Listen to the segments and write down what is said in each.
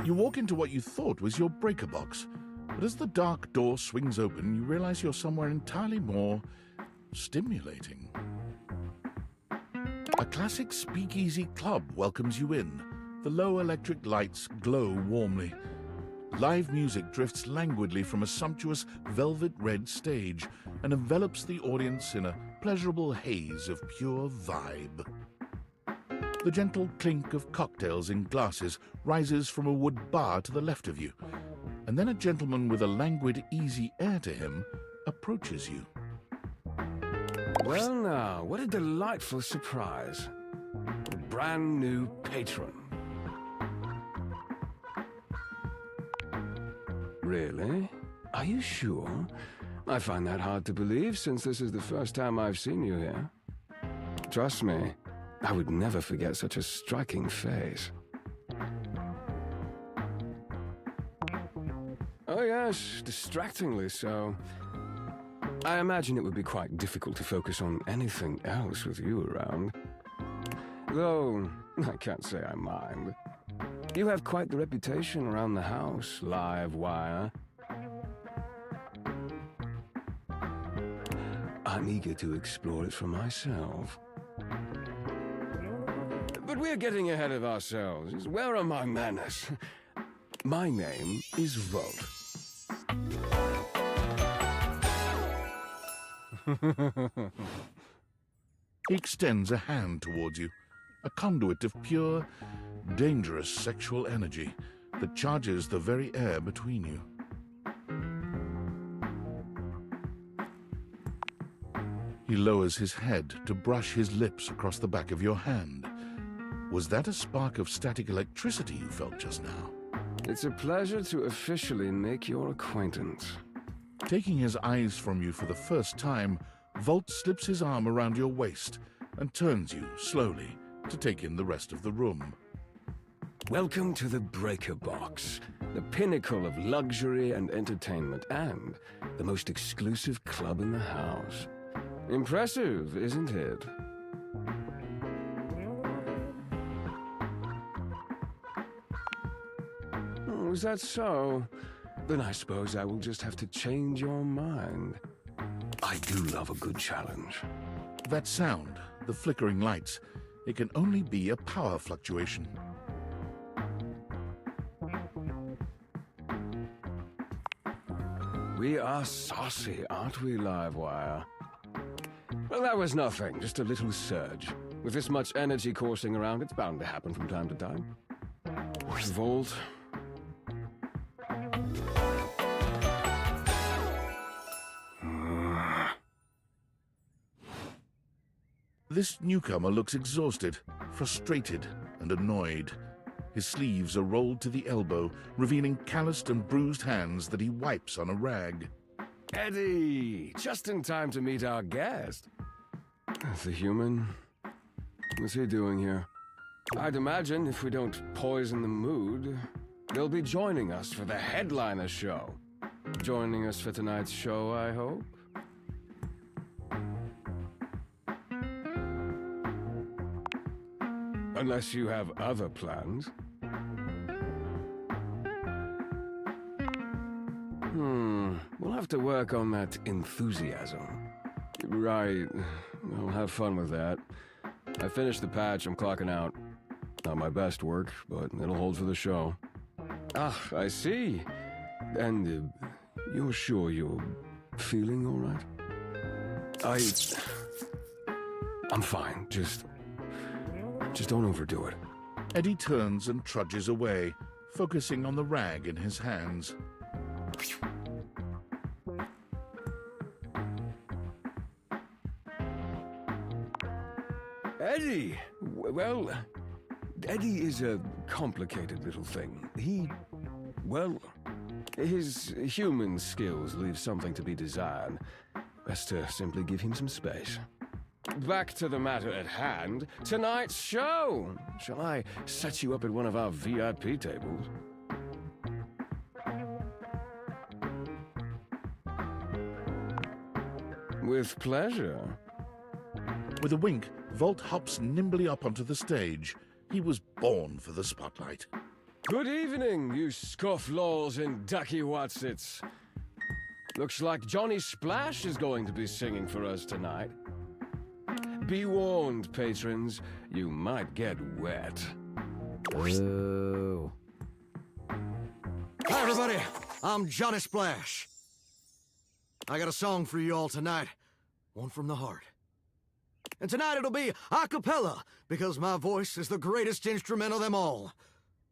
You walk into what you thought was your breaker box, but as the dark door swings open, you realize you're somewhere entirely more stimulating. A classic speakeasy club welcomes you in. The low electric lights glow warmly. Live music drifts languidly from a sumptuous velvet red stage and envelops the audience in a pleasurable haze of pure vibe. The gentle clink of cocktails in glasses rises from a wood bar to the left of you, and then a gentleman with a languid, easy air to him approaches you. Well now, what a delightful surprise. A brand new patron. Really? Are you sure? I find that hard to believe since this is the first time I've seen you here. Trust me, I would never forget such a striking face. Oh yes, distractingly so. I imagine it would be quite difficult to focus on anything else with you around. Though, I can't say I mind. You have quite the reputation around the house, live wire. I'm eager to explore it for myself. But we're getting ahead of ourselves. Where are my manners? My name is Volt. He extends a hand towards you, a conduit of pure, dangerous sexual energy that charges the very air between you. He lowers his head to brush his lips across the back of your hand. Was that a spark of static electricity you felt just now? It's a pleasure to officially make your acquaintance. Taking his eyes from you for the first time, Volt slips his arm around your waist and turns you, slowly, to take in the rest of the room. Welcome to the Breaker Box, the pinnacle of luxury and entertainment, and the most exclusive club in the house. Impressive, isn't it? Oh, is that so? Then I suppose I will just have to change your mind. I do love a good challenge. That sound, the flickering lights, it can only be a power fluctuation. We are saucy, aren't we, Livewire? Well, that was nothing, just a little surge. With this much energy coursing around, it's bound to happen from time to time. Volt. This newcomer looks exhausted, frustrated, and annoyed. His sleeves are rolled to the elbow, revealing calloused and bruised hands that he wipes on a rag. Eddie! Just in time to meet our guest. The human? What's he doing here? I'd imagine if we don't poison the mood, they'll be joining us for the headliner show. Joining us for tonight's show, I hope? Unless you have other plans. We'll have to work on that enthusiasm. Right. I'll have fun with that. I finished the patch, I'm clocking out. Not my best work, but it'll hold for the show. Ah, I see. And you're sure you're feeling all right? I'm fine. Just don't overdo it. Eddie turns and trudges away, focusing on the rag in his hands. Eddie! Well, Eddie is a complicated little thing. His human skills leave something to be desired. Best to simply give him some space. Back to the matter at hand. Tonight's show! Shall I set you up at one of our VIP tables? With pleasure. With a wink, Volt hops nimbly up onto the stage. He was born for the spotlight. Good evening, you scofflaws and ducky watsits. Looks like Johnny Splash is going to be singing for us tonight. Be warned, patrons, you might get wet. Ooh. Hi, everybody. I'm Johnny Splash. I got a song for you all tonight. One from the heart. And tonight it'll be a cappella, because my voice is the greatest instrument of them all.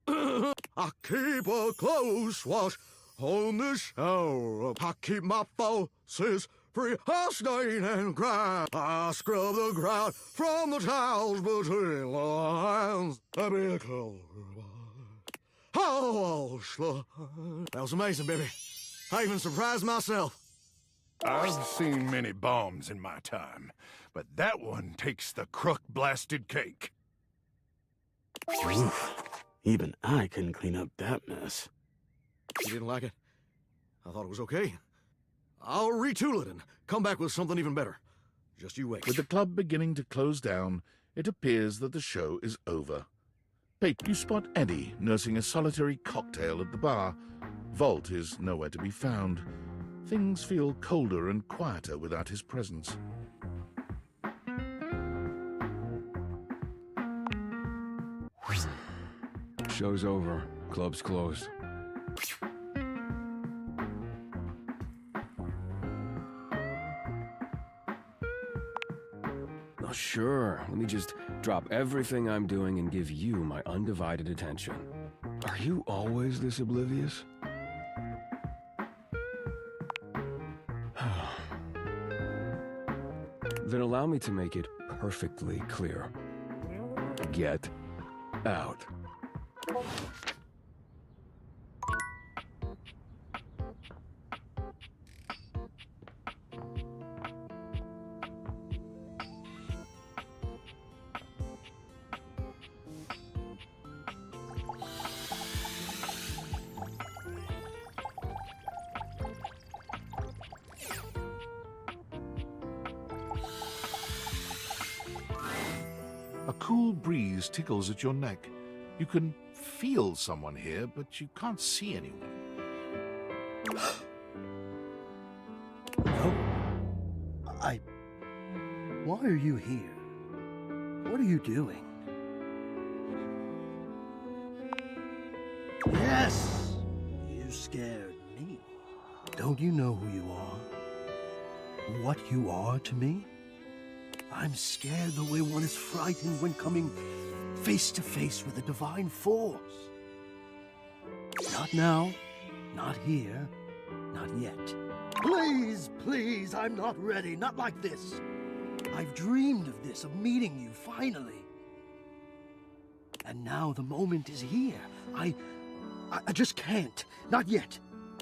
I keep a close watch on the shower. I keep my faucets free of stain and grime. I scrub the ground from the towels between the lines. I be a color. Oh, that was amazing, baby. I even surprised myself. I've seen many bombs in my time, but that one takes the crook-blasted cake. Oof. Even I couldn't clean up that mess. You didn't like it? I thought it was okay. I'll retool it and come back with something even better. Just you wait. With the club beginning to close down, it appears that the show is over. Pate, you spot Eddie nursing a solitary cocktail at the bar. Volt is nowhere to be found. Things feel colder and quieter without his presence. Show's over. Club's closed. Oh, sure. Let me just drop everything I'm doing and give you my undivided attention. Are you always this oblivious? Then allow me to make it perfectly clear. Get out. A cool breeze tickles at your neck. You can feel someone here, but you can't see anyone. No. Why are you here? What are you doing? Yes! You scared me. Don't you know who you are? What you are to me? I'm scared the way one is frightened when coming face to face with a divine force. Not now, not here, not yet. Please, please, I'm not ready, not like this. I've dreamed of this, of meeting you, finally. And now the moment is here. I just can't, not yet.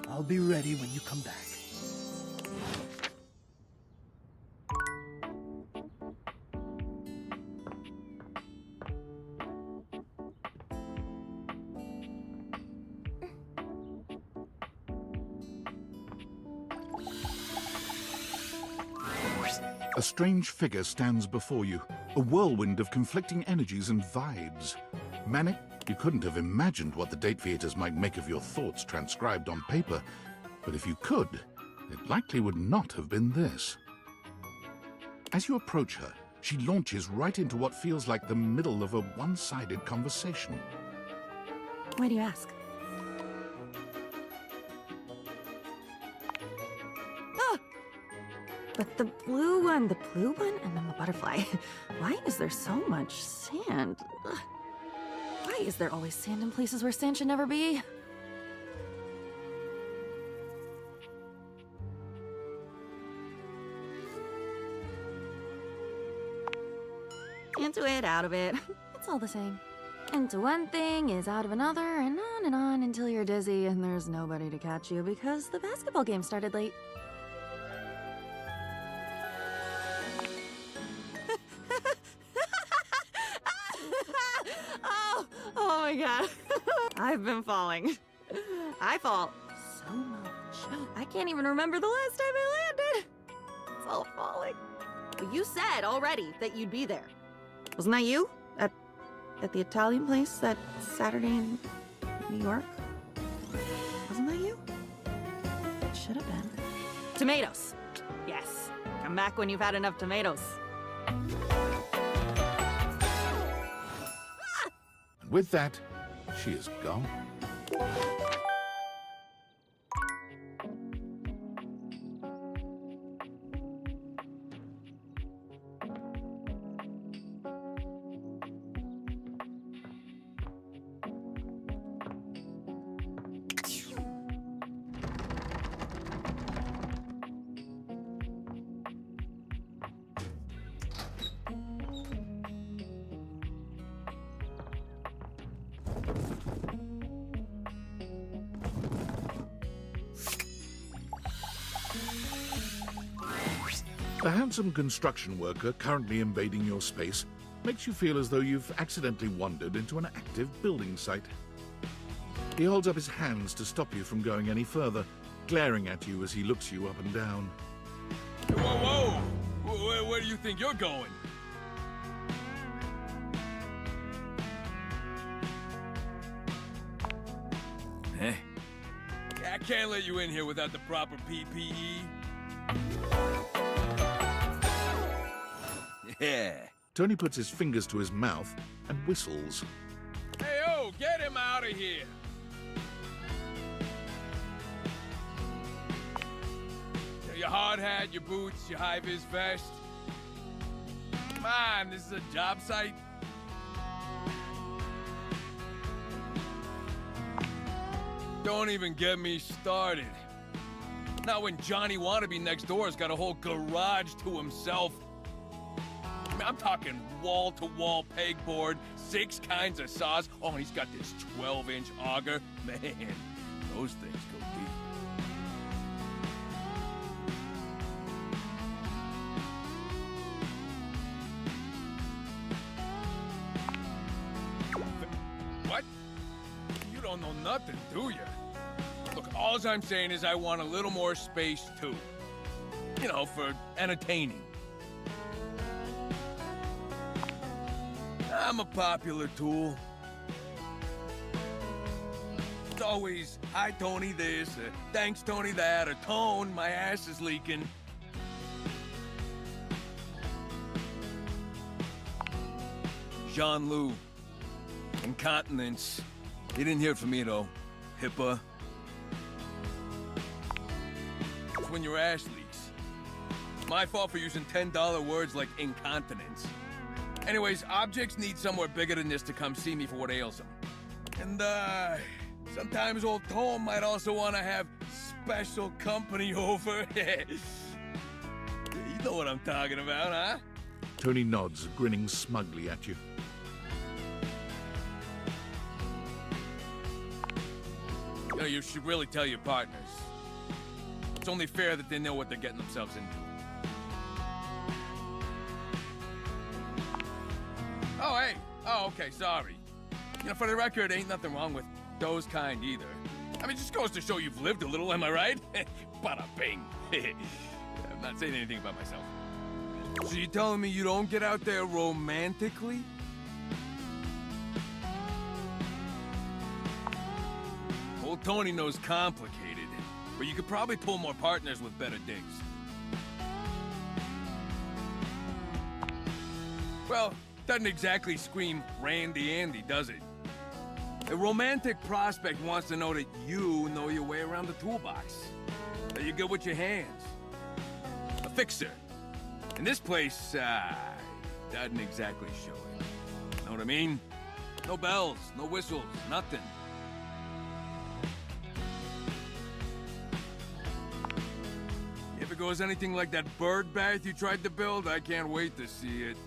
I'll be ready when you come back. A strange figure stands before you, a whirlwind of conflicting energies and vibes. Manic, you couldn't have imagined what the date theaters might make of your thoughts transcribed on paper, but if you could, it likely would not have been this. As you approach her, she launches right into what feels like the middle of a one-sided conversation. Why do you ask? But the blue one, and then the butterfly. Why is there so much sand? Ugh. Why is there always sand in places where sand should never be? Into it, out of it. It's all the same. Into one thing is out of another, and on until you're dizzy and there's nobody to catch you because the basketball game started late. I've been falling. I fall so much. I can't even remember the last time I landed. It's all falling. But you said already that you'd be there. Wasn't that you? At the Italian place that Saturday in New York? Wasn't that you? It should have been. Tomatoes. Yes. Come back when you've had enough tomatoes. And with that, she is gone. The handsome construction worker currently invading your space makes you feel as though you've accidentally wandered into an active building site. He holds up his hands to stop you from going any further, glaring at you as he looks you up and down. Whoa, whoa! Where do you think you're going? Eh? I can't let you in here without the proper PPE. Yeah. Tony puts his fingers to his mouth and whistles. Hey, oh, get him out of here! Your hard hat, your boots, your high-vis vest. Come on, this is a job site. Don't even get me started. Not when Johnny Wannabe next door has got a whole garage to himself. I mean, I'm talking wall-to-wall pegboard, 6 kinds of saws. Oh, and he's got this 12-inch auger. Man, those things go deep. What? You don't know nothing, do you? Look, all I'm saying is I want a little more space, too. You know, for entertaining. I'm a popular tool. It's always, hi, Tony this, thanks, Tony that, or Tone, my ass is leaking. Jean-Loup. Incontinence. You didn't hear it from me, though. HIPAA. It's when your ass leaks. My fault for using $10 words like incontinence. Anyways, objects need somewhere bigger than this to come see me for what ails them. And, sometimes old Tom might also want to have special company over. You know what I'm talking about, huh? Tony nods, grinning smugly at you. You know, you should really tell your partners. It's only fair that they know what they're getting themselves into. Oh, hey. Oh, okay, sorry. You know, for the record, ain't nothing wrong with those kind either. I mean, just goes to show you've lived a little, am I right? Bada bing. I'm not saying anything about myself. So you telling me you don't get out there romantically? Old Tony knows complicated, but you could probably pull more partners with better digs. Well, doesn't exactly scream Randy Andy, does it? A romantic prospect wants to know that you know your way around the toolbox. That you're good with your hands. A fixer. And this place, doesn't exactly show it. Know what I mean? No bells, no whistles, nothing. If it goes anything like that bird bath you tried to build, I can't wait to see it.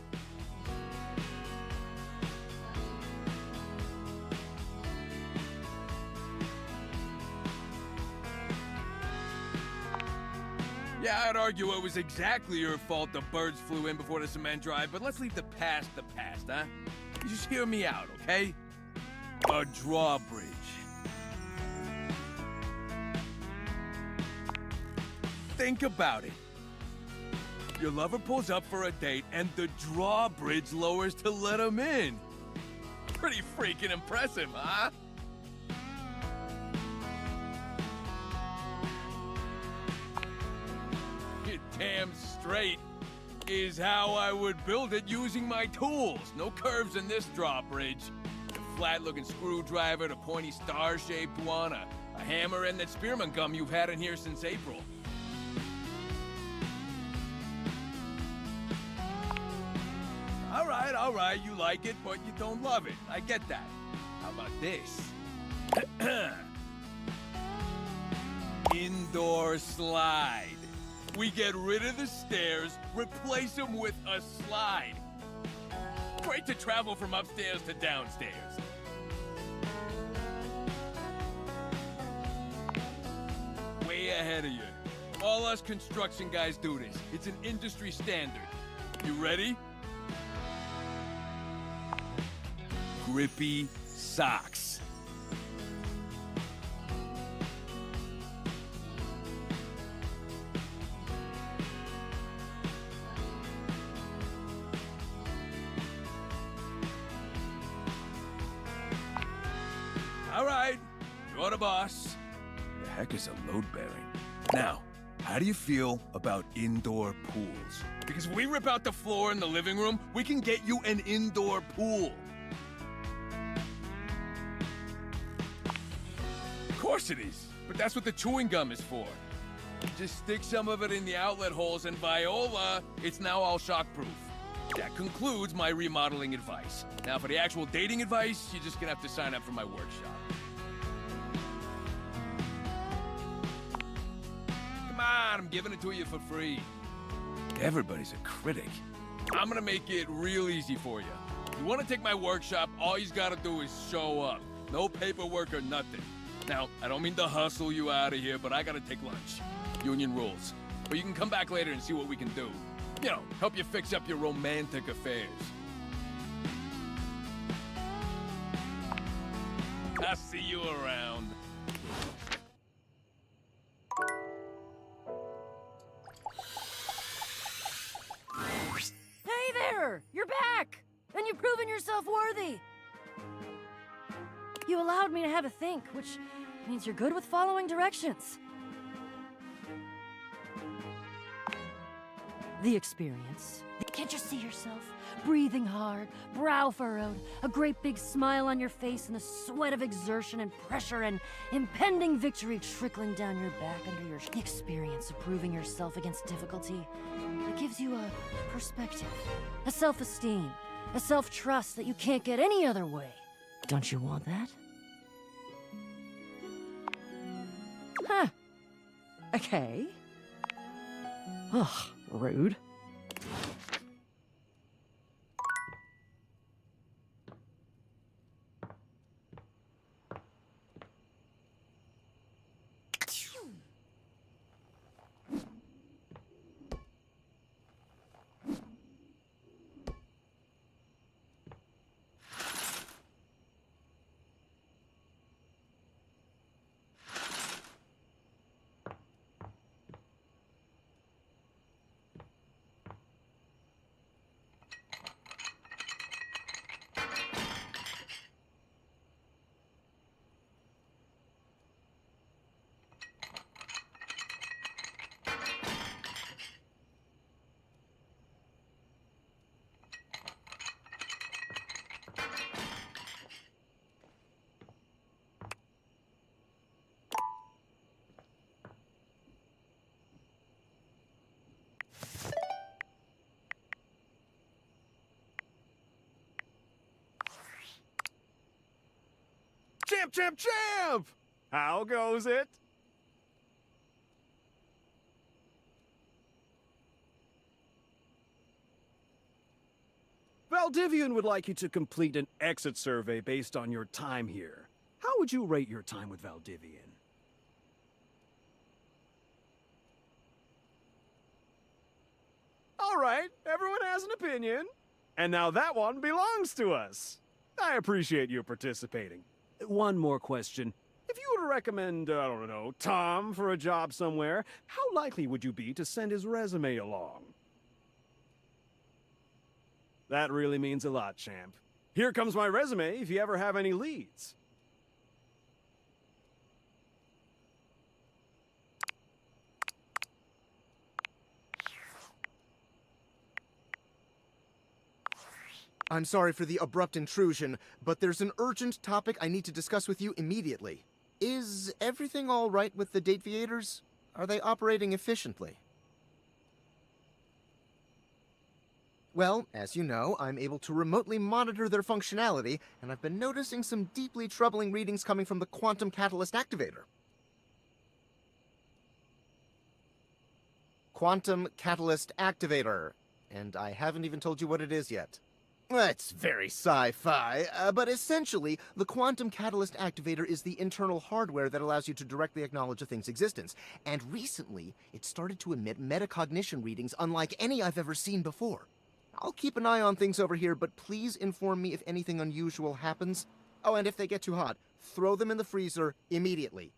Yeah, I'd argue it was exactly your fault the birds flew in before the cement drive, but let's leave the past, huh? You just hear me out, okay? A drawbridge. Think about it. Your lover pulls up for a date, and the drawbridge lowers to let him in. Pretty freaking impressive, huh? You're damn straight is how I would build it using my tools. No curves in this drawbridge. The flat-looking screwdriver, the pointy star-shaped one, a hammer, and that spearmint gum you've had in here since April. All right, you like it, but you don't love it. I get that. How about this? Indoor slide. We get rid of the stairs, replace them with a slide. Great to travel from upstairs to downstairs. Way ahead of you. All us construction guys do this. It's an industry standard. You ready? Grippy socks. All right, you're the boss. The heck is a load bearing? Now, how do you feel about indoor pools? Because if we rip out the floor in the living room, we can get you an indoor pool. Of course it is, but that's what the chewing gum is for. Just stick some of it in the outlet holes and Viola, it's now all shockproof. That concludes my remodeling advice. Now for the actual dating advice, you're just gonna have to sign up for my workshop. Come on, I'm giving it to you for free. Everybody's a critic. I'm gonna make it real easy for you. You wanna take my workshop, all you gotta do is show up. No paperwork or nothing. Now, I don't mean to hustle you out of here, but I gotta take lunch. Union rules. But you can come back later and see what we can do. You know, help you fix up your romantic affairs. I'll see you around. Hey there! You're back! And you've proven yourself worthy! You allowed me to have a think, which means you're good with following directions. The experience. Can't you see yourself? Breathing hard, brow furrowed, a great big smile on your face, and the sweat of exertion and pressure and impending victory trickling down your back under your... The experience of proving yourself against difficulty. It gives you a perspective, a self-esteem, a self-trust that you can't get any other way. Don't you want that? Huh. Okay. Ugh, rude. Champ, champ, champ! How goes it? Valdivian would like you to complete an exit survey based on your time here. How would you rate your time with Valdivian? All right, everyone has an opinion. And now that one belongs to us. I appreciate you participating. One more question. If you were to recommend, I don't know, Tom for a job somewhere, how likely would you be to send his resume along? That really means a lot, champ. Here comes my resume if you ever have any leads. I'm sorry for the abrupt intrusion, but there's an urgent topic I need to discuss with you immediately. Is everything all right with the Dateviators? Are they operating efficiently? Well, as you know, I'm able to remotely monitor their functionality, and I've been noticing some deeply troubling readings coming from the Quantum Catalyst Activator. Quantum Catalyst Activator. And I haven't even told you what it is yet. That's very sci-fi, but essentially, the Quantum Catalyst Activator is the internal hardware that allows you to directly acknowledge a thing's existence. And recently, it started to emit metacognition readings unlike any I've ever seen before. I'll keep an eye on things over here, but please inform me if anything unusual happens. Oh, and if they get too hot, throw them in the freezer immediately.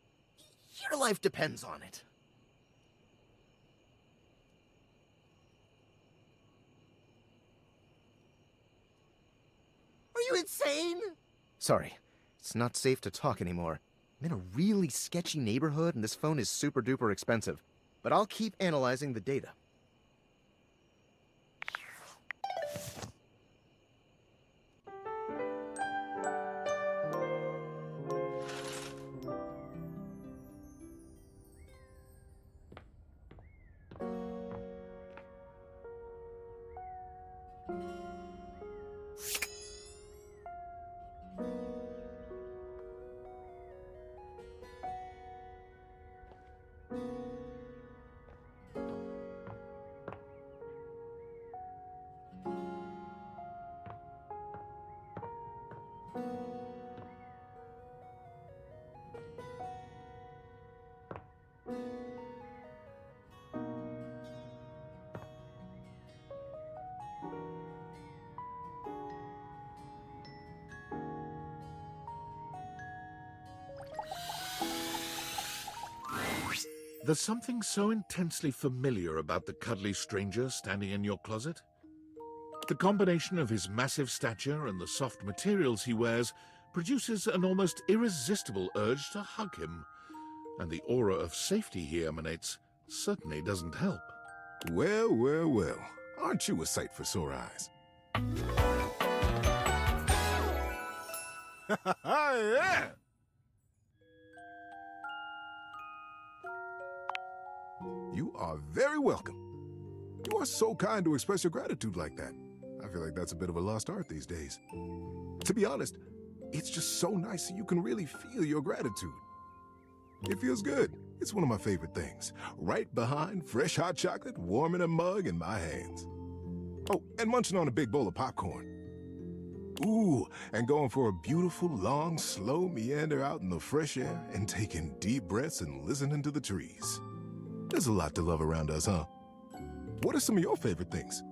Your life depends on it. Are you insane? Sorry, it's not safe to talk anymore. I'm in a really sketchy neighborhood and this phone is super duper expensive. But I'll keep analyzing the data. There's something so intensely familiar about the cuddly stranger standing in your closet. The combination of his massive stature and the soft materials he wears produces an almost irresistible urge to hug him, and the aura of safety he emanates certainly doesn't help. Well, well, well. Aren't you a sight for sore eyes? Yeah! You are very welcome. You are so kind to express your gratitude like that. I feel like that's a bit of a lost art these days. To be honest, it's just so nice that you can really feel your gratitude. It feels good. It's one of my favorite things. Right behind fresh hot chocolate, warm in a mug in my hands. Oh, and munching on a big bowl of popcorn. Ooh, and going for a beautiful, long, slow meander out in the fresh air and taking deep breaths and listening to the trees. There's a lot to love around us, huh? What are some of your favorite things?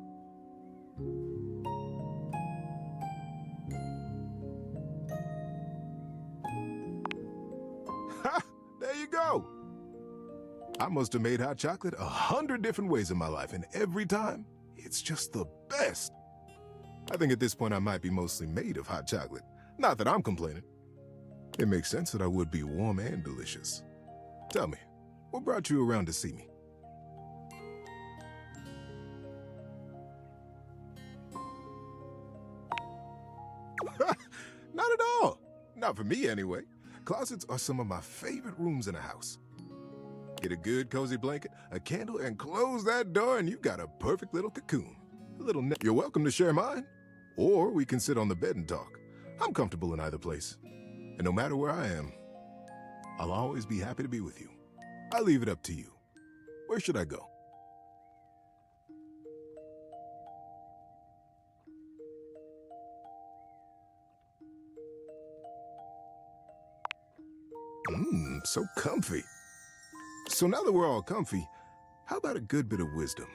Ha! There you go! I must have made hot chocolate 100 different ways in my life, and every time, it's just the best. I think at this point I might be mostly made of hot chocolate. Not that I'm complaining. It makes sense that I would be warm and delicious. Tell me, what brought you around to see me? Not at all. Not for me, anyway. Closets are some of my favorite rooms in a house. Get a good cozy blanket, a candle, and close that door and you've got a perfect little cocoon. You're welcome to share mine. Or we can sit on the bed and talk. I'm comfortable in either place. And no matter where I am, I'll always be happy to be with you. I'll leave it up to you. Where should I go? So comfy. So now that we're all comfy, how about a good bit of wisdom?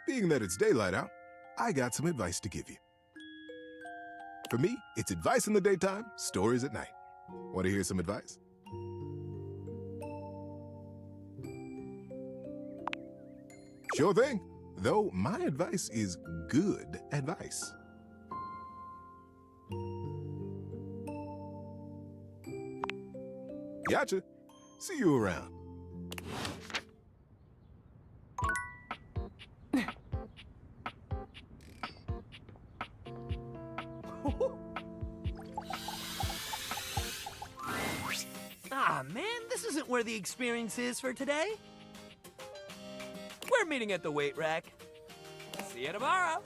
Being that it's daylight out, I got some advice to give you. For me, it's advice in the daytime, stories at night. Want to hear some advice? Sure thing, though my advice is good advice. Gotcha. See you around. Ah, man, this isn't where the experience is for today. We're meeting at the weight rack. See you tomorrow.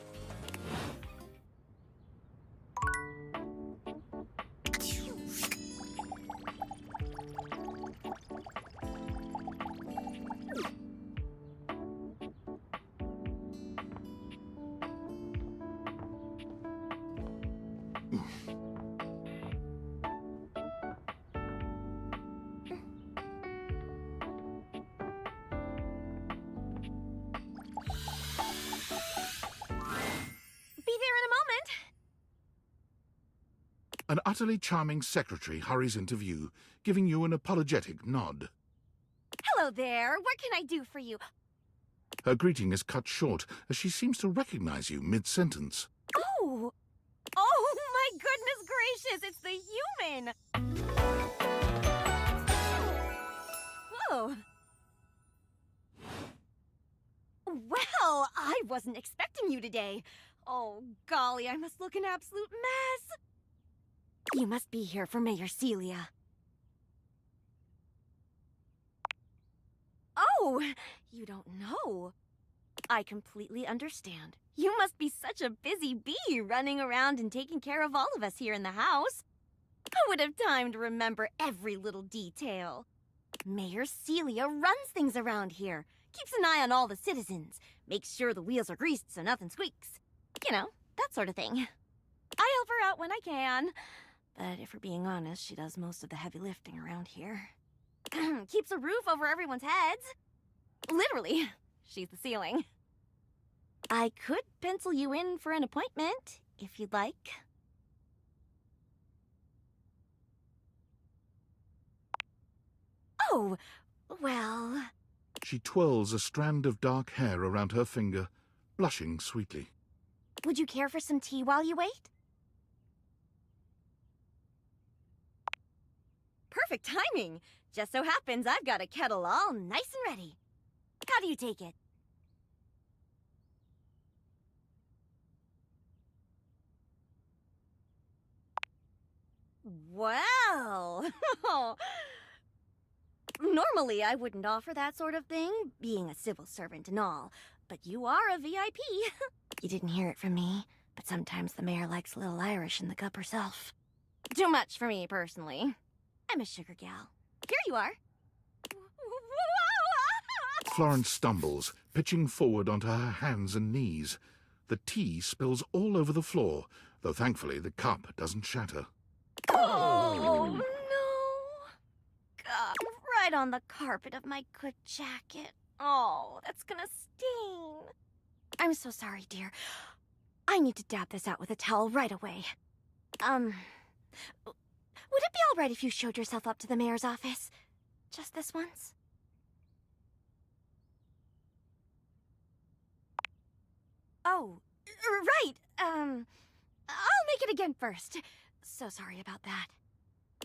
An utterly charming secretary hurries into view, giving you an apologetic nod. Hello there. What can I do for you? Her greeting is cut short as she seems to recognize you mid-sentence. Oh! Oh, my goodness gracious! It's the human! Whoa! Well, I wasn't expecting you today. Oh, golly, I must look an absolute mess. You must be here for Mayor Celia. Oh, you don't know. I completely understand. You must be such a busy bee running around and taking care of all of us here in the house. I would have time to remember every little detail. Mayor Celia runs things around here, keeps an eye on all the citizens, makes sure the wheels are greased so nothing squeaks. You know, that sort of thing. I help her out when I can. But if we're being honest, she does most of the heavy lifting around here. Keeps a roof over everyone's heads. Literally, she's the ceiling. I could pencil you in for an appointment, if you'd like. Oh, well... She twirls a strand of dark hair around her finger, blushing sweetly. Would you care for some tea while you wait? Perfect timing! Just so happens I've got a kettle all nice and ready. How do you take it? Well... Normally, I wouldn't offer that sort of thing, being a civil servant and all. But you are a VIP. You didn't hear it from me, but sometimes the mayor likes a little Irish in the cup herself. Too much for me, personally. I'm a sugar gal. Here you are. Florence stumbles, pitching forward onto her hands and knees. The tea spills all over the floor, though thankfully the cup doesn't shatter. Oh, no. God, right on the carpet of my good jacket. Oh, that's gonna sting. I'm so sorry, dear. I need to dab this out with a towel right away. Would it be all right if you showed yourself up to the mayor's office? Just this once? Oh, right. I'll make it again first. So sorry about that.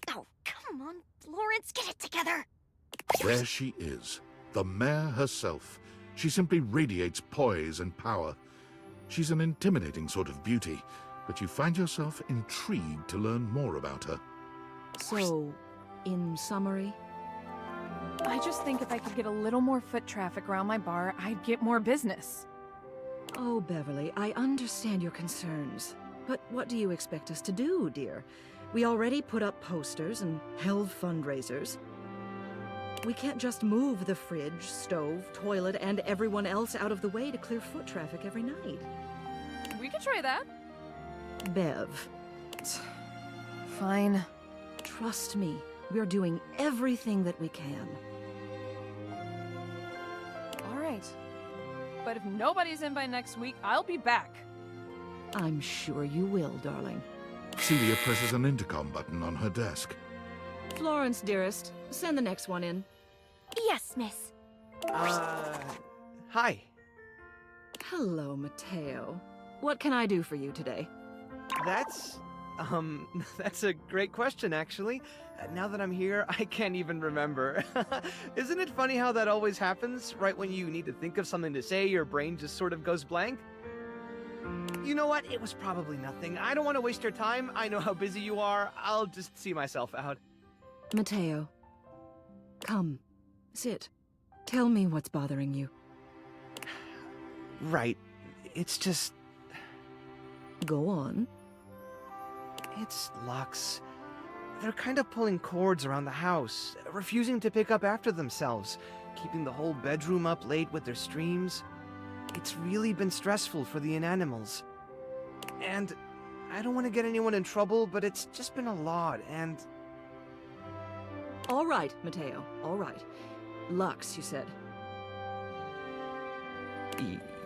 Oh, come on, Florence, get it together. There she is, the mayor herself. She simply radiates poise and power. She's an intimidating sort of beauty, but you find yourself intrigued to learn more about her. So, in summary? I just think if I could get a little more foot traffic around my bar, I'd get more business. Oh, Beverly, I understand your concerns. But what do you expect us to do, dear? We already put up posters and held fundraisers. We can't just move the fridge, stove, toilet, and everyone else out of the way to clear foot traffic every night. We could try that. Bev. Fine. Trust me, we're doing everything that we can. All right. but if nobody's in by next week, I'll be back. I'm sure you will, darling. Celia presses an intercom button on her desk. Florence, dearest, send the next one in. Yes, miss. Hi. Hello, Mateo. What can I do for you today? That's a great question, actually. Now that I'm here, I can't even remember. Isn't it funny how that always happens? Right when you need to think of something to say, your brain just sort of goes blank? You know what? It was probably nothing. I don't want to waste your time. I know how busy you are. I'll just see myself out. Mateo, come, sit. Tell me what's bothering you. Right. It's just... Go on. It's Lux. They're kind of pulling cords around the house, refusing to pick up after themselves, keeping the whole bedroom up late with their streams. It's really been stressful for the inanimals. And I don't want to get anyone in trouble, but it's just been a lot, and... All right, Mateo, all right. Lux, you said.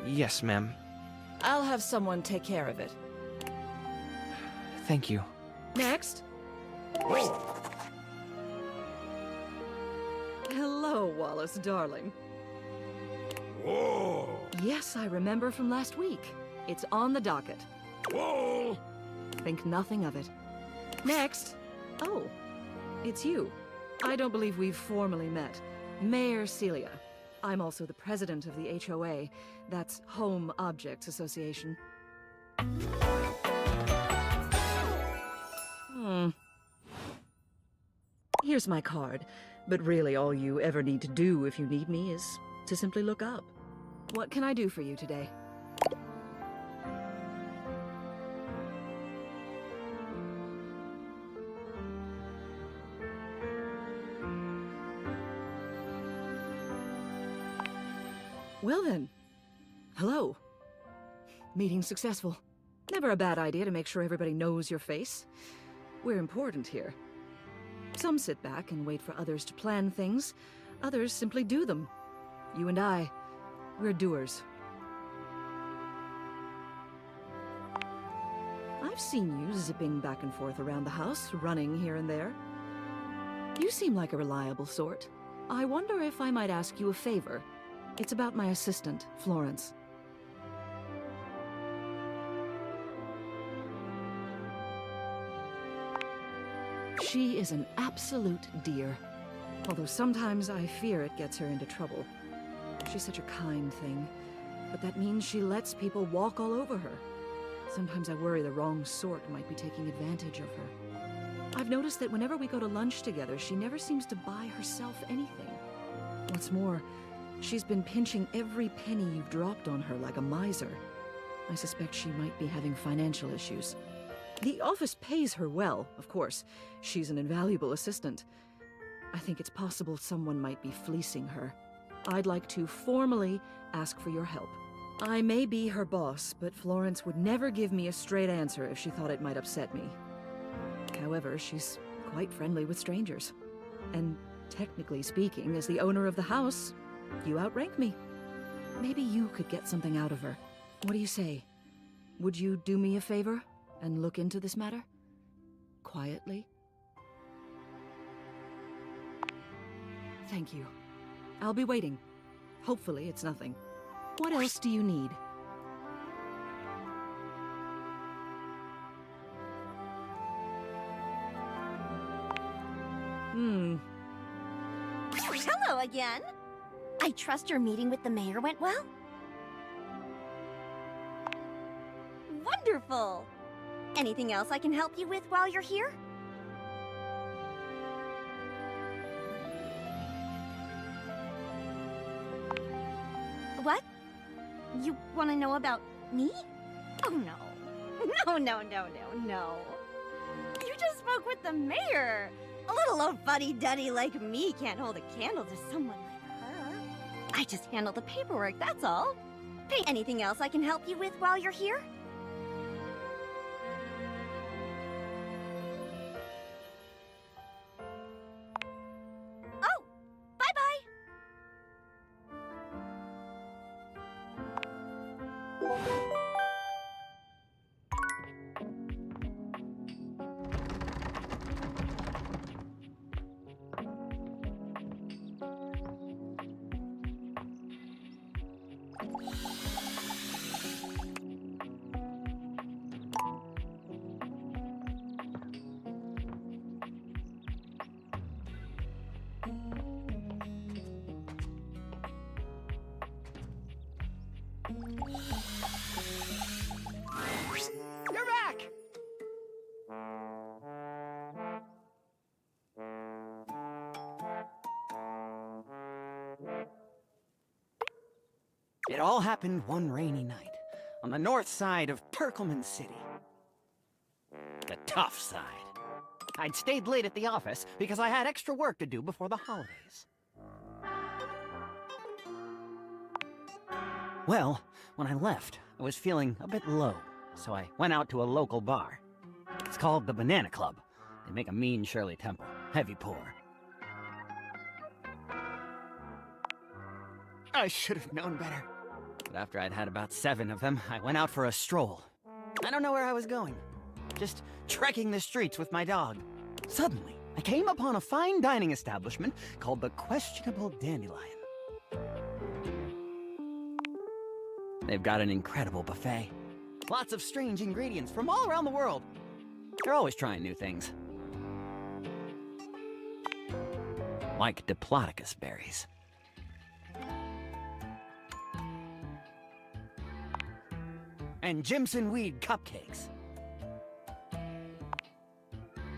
Yes, ma'am. I'll have someone take care of it. Thank you. Next. Hello, Wallace, darling. Whoa! Yes, I remember from last week. It's on the docket. Whoa! Think nothing of it. Next. Oh, it's you. I don't believe we've formally met. Mayor Celia. I'm also the president of the HOA. That's Home Objects Association. Here's my card, but really all you ever need to do if you need me is to simply look up. What can I do for you today? Well then, hello. Meeting successful. Never a bad idea to make sure everybody knows your face. We're important here. Some sit back and wait for others to plan things. Others simply do them. You and I, we're doers. I've seen you zipping back and forth around the house, running here and there. You seem like a reliable sort. I wonder if I might ask you a favor. It's about my assistant, Florence. She is an absolute dear. Although sometimes I fear it gets her into trouble. She's such a kind thing, but that means she lets people walk all over her. Sometimes I worry the wrong sort might be taking advantage of her. I've noticed that whenever we go to lunch together, she never seems to buy herself anything. What's more, she's been pinching every penny you've dropped on her like a miser. I suspect she might be having financial issues. The office pays her well, of course. She's an invaluable assistant. I think it's possible someone might be fleecing her. I'd like to formally ask for your help. I may be her boss, but Florence would never give me a straight answer if she thought it might upset me. However, she's quite friendly with strangers. And technically speaking, as the owner of the house, you outrank me. Maybe you could get something out of her. What do you say? Would you do me a favor and look into this matter? Quietly? Thank you. I'll be waiting. Hopefully it's nothing. What else do you need? Hello again. I trust your meeting with the mayor went well? Wonderful! Anything else I can help you with while you're here? What? You want to know about me? Oh, no. No. You just spoke with the mayor. A little old fuddy-duddy like me can't hold a candle to someone like her. I just handle the paperwork, that's all. Anything else I can help you with while you're here? Oh, bye-bye. It all happened one rainy night, on the north side of Turkleman City. The tough side. I'd stayed late at the office because I had extra work to do before the holidays. Well, when I left, I was feeling a bit low, so I went out to a local bar. It's called the Banana Club. They make a mean Shirley Temple, heavy pour. I should have known better. But after I'd had about 7 of them, I went out for a stroll. I don't know where I was going. Just trekking the streets with my dog. Suddenly, I came upon a fine dining establishment called the Questionable Dandelion. They've got an incredible buffet. Lots of strange ingredients from all around the world. They're always trying new things. Like Diplodocus berries. And Jimson weed cupcakes.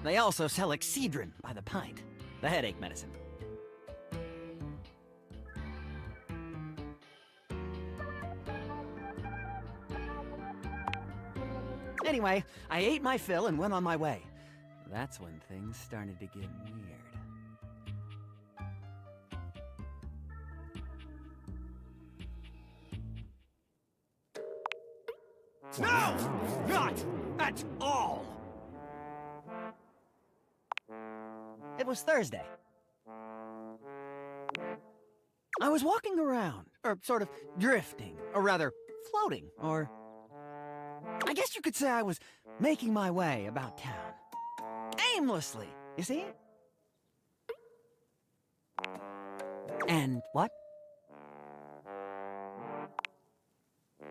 They also sell Excedrin by the pint, the headache medicine. Anyway, I ate my fill and went on my way. That's when things started to get weird. No! Not at all! It was Thursday. I was walking around, or sort of drifting, or rather, floating, or... I guess you could say I was making my way about town. Aimlessly, you see? And what?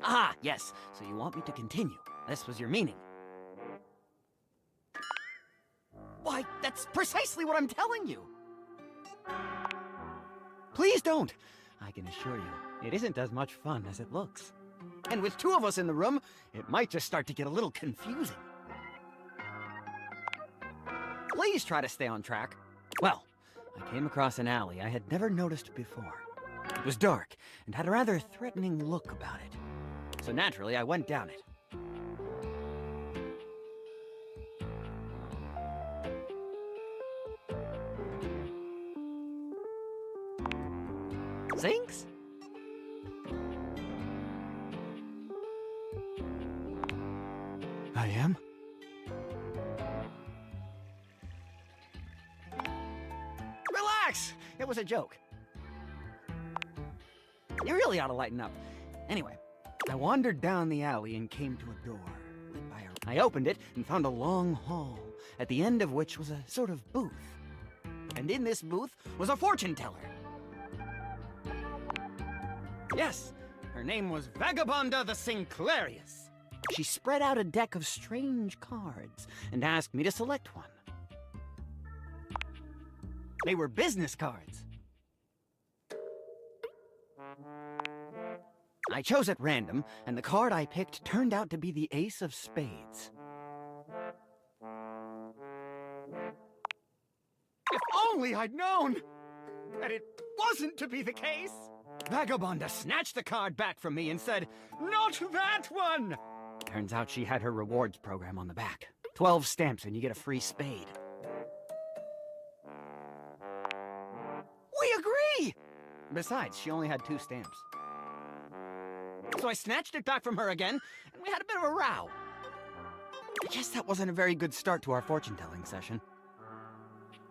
Ah, yes, so you want me to continue. This was your meaning. Why, that's precisely what I'm telling you. Please don't. I can assure you, it isn't as much fun as it looks. And with 2 of us in the room, it might just start to get a little confusing. Please try to stay on track. Well, I came across an alley I had never noticed before. It was dark and had a rather threatening look about it. So naturally, I went down it. Zinks? I am? Relax! It was a joke. You really ought to lighten up. Anyway, I wandered down the alley and came to a door lit by a... I opened it and found a long hall, at the end of which was a sort of booth. And in this booth was a fortune teller. Yes, her name was Vagabonda the Sinclairius. She spread out a deck of strange cards and asked me to select one. They were business cards. I chose at random, and the card I picked turned out to be the Ace of Spades. If only I'd known that it wasn't to be the case! Vagabonda snatched the card back from me and said, "Not that one!" Turns out she had her rewards program on the back. 12 stamps and you get a free spade. We agree! Besides, she only had 2 stamps. So I snatched it back from her again, and we had a bit of a row. I guess that wasn't a very good start to our fortune-telling session.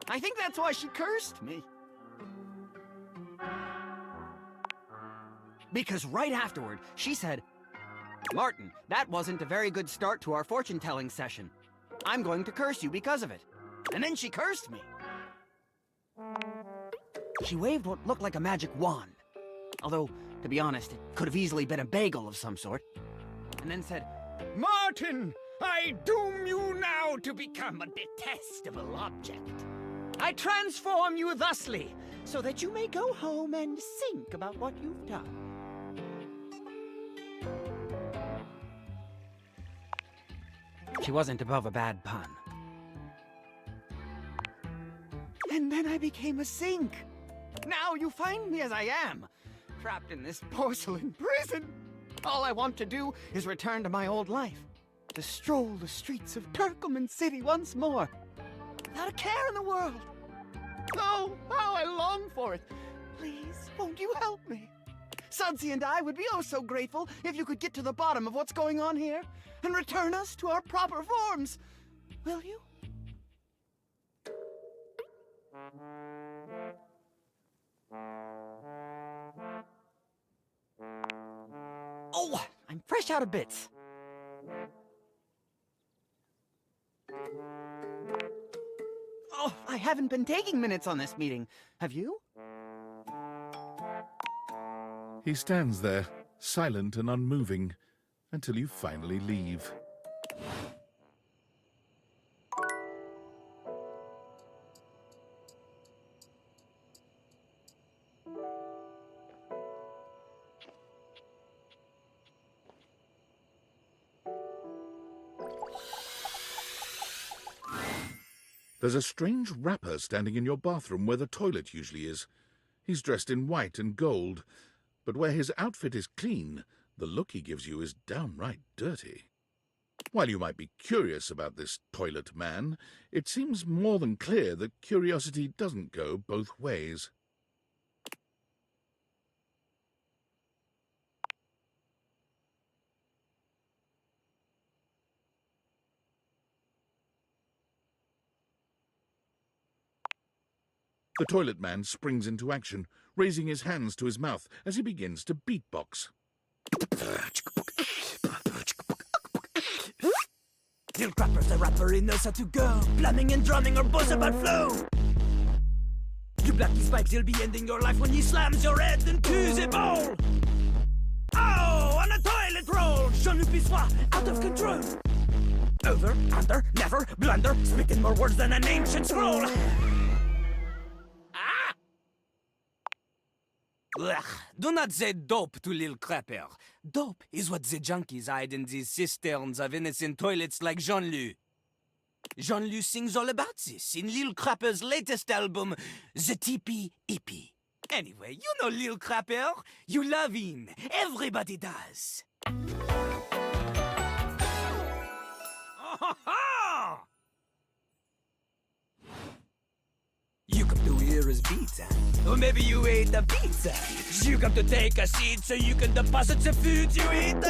I think that's why she cursed me. Because right afterward, she said, "Martin, that wasn't a very good start to our fortune-telling session. I'm going to curse you because of it." And then she cursed me. She waved what looked like a magic wand. Although, to be honest, it could have easily been a bagel of some sort. And then said, "Martin, I doom you now to become a detestable object. I transform you thusly, so that you may go home and think about what you've done." She wasn't above a bad pun. And then I became a sink. Now you find me as I am, trapped in this porcelain prison. All I want to do is return to my old life, to stroll the streets of Turkoman City once more, without a care in the world. Oh, how I long for it. Please, won't you help me? Sudsy and I would be oh so grateful if you could get to the bottom of what's going on here and return us to our proper forms. Will you? Oh, I'm fresh out of bits. Oh, I haven't been taking minutes on this meeting. Have you? He stands there, silent and unmoving, until you finally leave. There's a strange rapper standing in your bathroom where the toilet usually is. He's dressed in white and gold, but where his outfit is clean, the look he gives you is downright dirty. While you might be curious about this toilet man, it seems more than clear that curiosity doesn't go both ways. The toilet man springs into action, raising his hands to his mouth as he begins to beatbox. Lil Crapper's the rapper, he knows how to go, plumbing and drumming or boss about flow. You block his pipes, he'll be ending your life when he slams your head into the bowl. Oh, on a toilet roll, Jean-Luc Bissois, out of control. Over, under, never, blunder, speaking more words than an ancient scroll. Ugh, do not say dope to Lil Crapper. Dope is what the junkies hide in these cisterns of innocent toilets like Jean-Luc. Jean-Luc sings all about this in Lil Crapper's latest album, The Teepee Hippie. Anyway, you know Lil Crapper. You love him. Everybody does. You come to hear his beats, or maybe you ate the pizza. You come to take a seat so you can deposit the food you eat.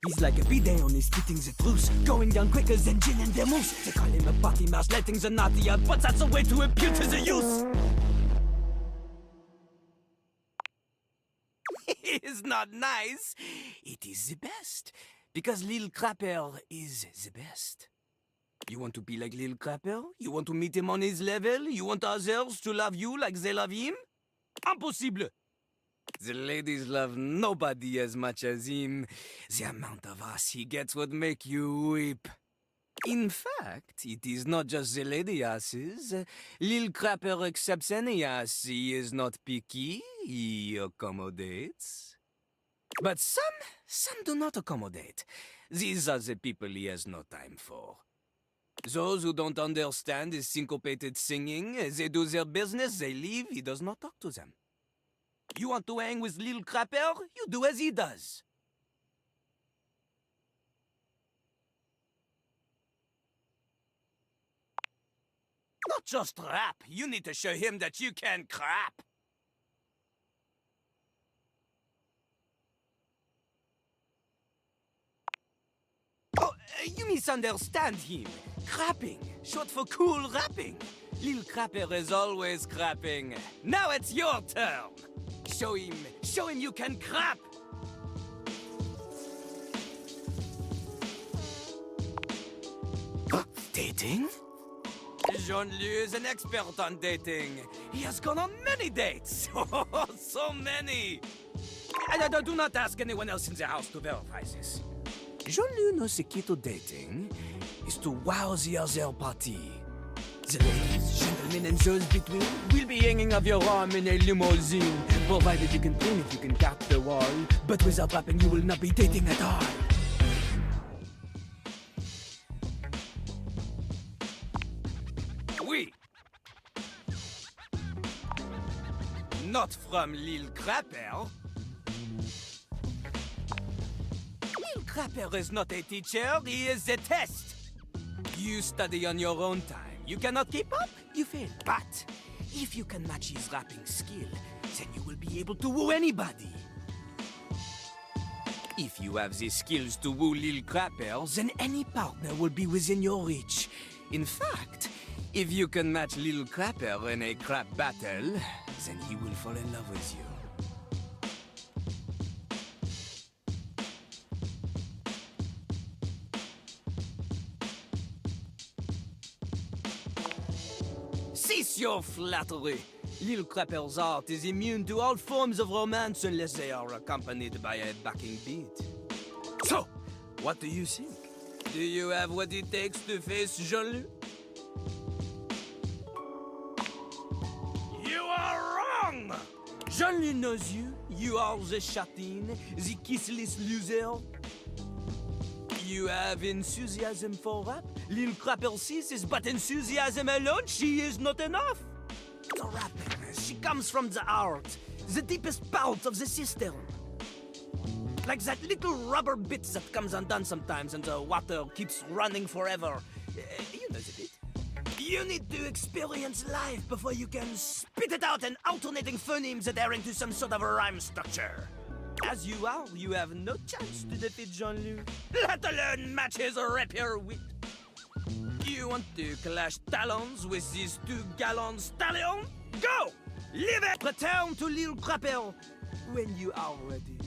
He's like a bidet, only spitting the truth, going down quicker than gin and vermouth. They call him a party mouse, letting the naughty out, but that's a way to impute to the youth. It's not nice. It is the best. Because Lil Crapper is the best. You want to be like Lil Crapper? You want to meet him on his level? You want others to love you like they love him? Impossible! The ladies love nobody as much as him. The amount of ass he gets would make you weep. In fact, it is not just the lady asses. Lil Crapper accepts any ass. He is not picky. He accommodates. But some do not accommodate. These are the people he has no time for. Those who don't understand his syncopated singing, they do their business, they leave, he does not talk to them. You want to hang with Lil Crapper? You do as he does. Not just rap, you need to show him that you can crap. You misunderstand him. Crapping, short for cool rapping. Lil Crapper is always crapping. Now it's your turn. Show him you can crap. Dating? Jean-Luc is an expert on dating. He has gone on many dates. Oh, so many. Do not ask anyone else in the house to verify this. Jean-Luc knows the key to dating is to wow the other party. The ladies, gentlemen, and those between will be hanging off your arm in a limousine, provided you can clean it, you can cut the wall. But without rapping, you will not be dating at all. Oui. Not from Lil Crapper. Lil Crapper is not a teacher, he is a test. You study on your own time. You cannot keep up, you fail. But if you can match his rapping skill, then you will be able to woo anybody. If you have the skills to woo Lil Crapper, then any partner will be within your reach. In fact, if you can match Lil Crapper in a crap battle, then he will fall in love with you. Cease your flattery. Lil Crapper's art is immune to all forms of romance unless they are accompanied by a backing beat. So, what do you think? Do you have what it takes to face Jean-Luc? You are wrong! Jean-Luc knows you. You are the chatin, the kissless loser. You have enthusiasm for rap. Lil Crapper sees but enthusiasm alone, she is not enough. The rapping, she comes from the heart, the deepest part of the system. Like that little rubber bit that comes undone sometimes and the water keeps running forever. You know the bit. You need to experience life before you can spit it out in alternating phonemes adhering to some sort of a rhyme structure. As you are, you have no chance to defeat Jean-Luc, let alone match his rapier wit. You want to clash talons with these two gallant stallions? Go! Leave it! Return to Lil Crapper when you are ready.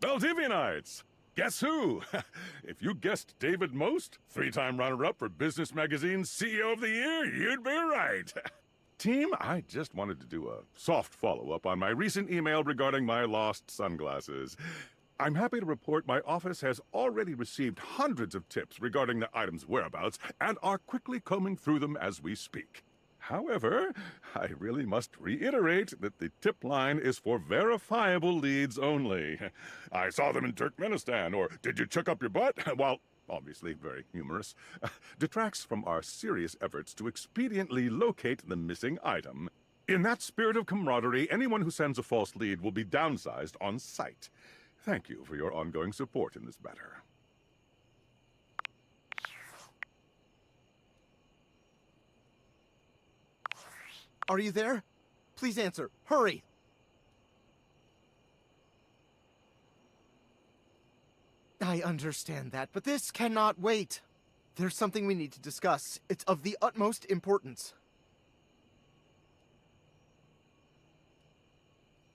Valdivianites! Guess who? If you guessed David Most, three-time runner-up for Business Magazine's CEO of the Year, you'd be right. Team, I just wanted to do a soft follow-up on my recent email regarding my lost sunglasses. I'm happy to report my office has already received hundreds of tips regarding the item's whereabouts and are quickly combing through them as we speak. However, I really must reiterate that the tip line is for verifiable leads only. I saw them in Turkmenistan, or did you check up your butt? While obviously very humorous, detracts from our serious efforts to expediently locate the missing item. In that spirit of camaraderie, anyone who sends a false lead will be downsized on sight. Thank you for your ongoing support in this matter. Are you there? Please answer. Hurry! I understand that, but this cannot wait. There's something we need to discuss. It's of the utmost importance.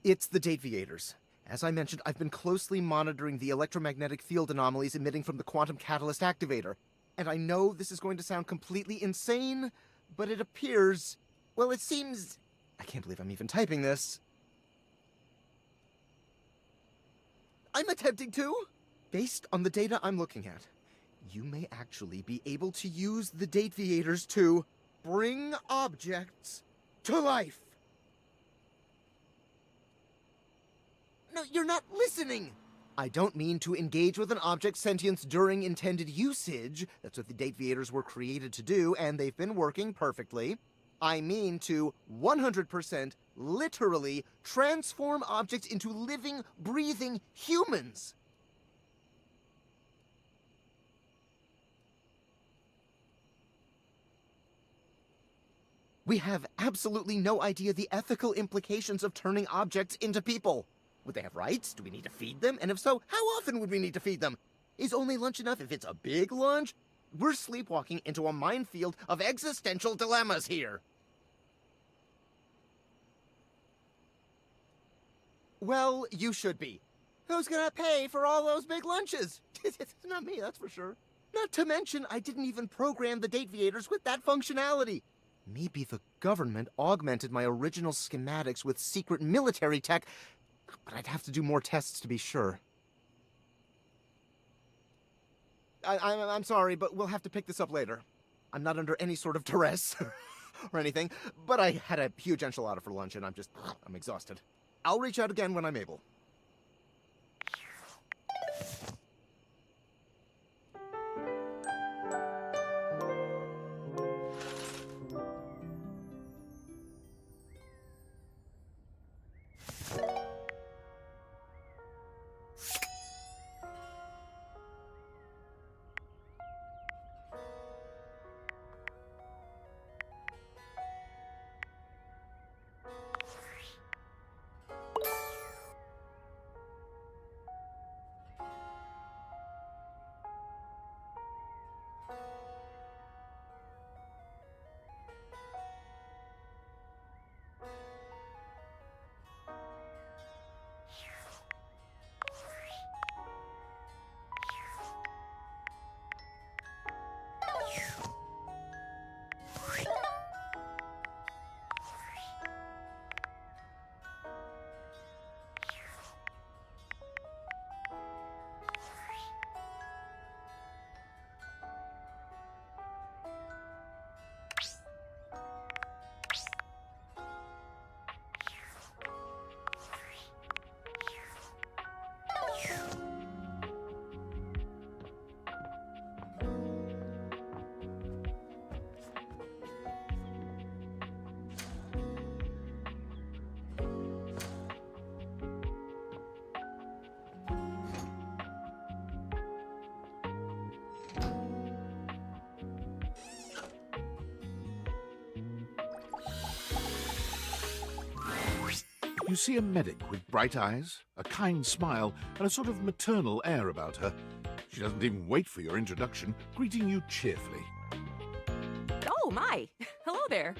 It's the Dateviators. As I mentioned, I've been closely monitoring the electromagnetic field anomalies emitting from the quantum catalyst activator. And I know this is going to sound completely insane, but it appears... well, it seems... I can't believe I'm even typing this. I'm attempting to. Based on the data I'm looking at, you may actually be able to use the Dateviators to bring objects to life. No, you're not listening! I don't mean to engage with an object's sentience during intended usage. That's what the Dateviators were created to do, and they've been working perfectly. I mean to 100% literally transform objects into living, breathing humans. We have absolutely no idea the ethical implications of turning objects into people. Would they have rights? Do we need to feed them? And if so, how often would we need to feed them? Is only lunch enough if it's a big lunch? We're sleepwalking into a minefield of existential dilemmas here. Well, you should be. Who's gonna pay for all those big lunches? It's not me, that's for sure. Not to mention, I didn't even program the Dateviators with that functionality. Maybe the government augmented my original schematics with secret military tech, but I'd have to do more tests to be sure. I'm sorry, but we'll have to pick this up later. I'm not under any sort of duress or anything, but I had a huge enchilada for lunch and I'm exhausted. I'll reach out again when I'm able. You see a medic with bright eyes, a kind smile, and a sort of maternal air about her. She doesn't even wait for your introduction, greeting you cheerfully. Oh, my. Hello there.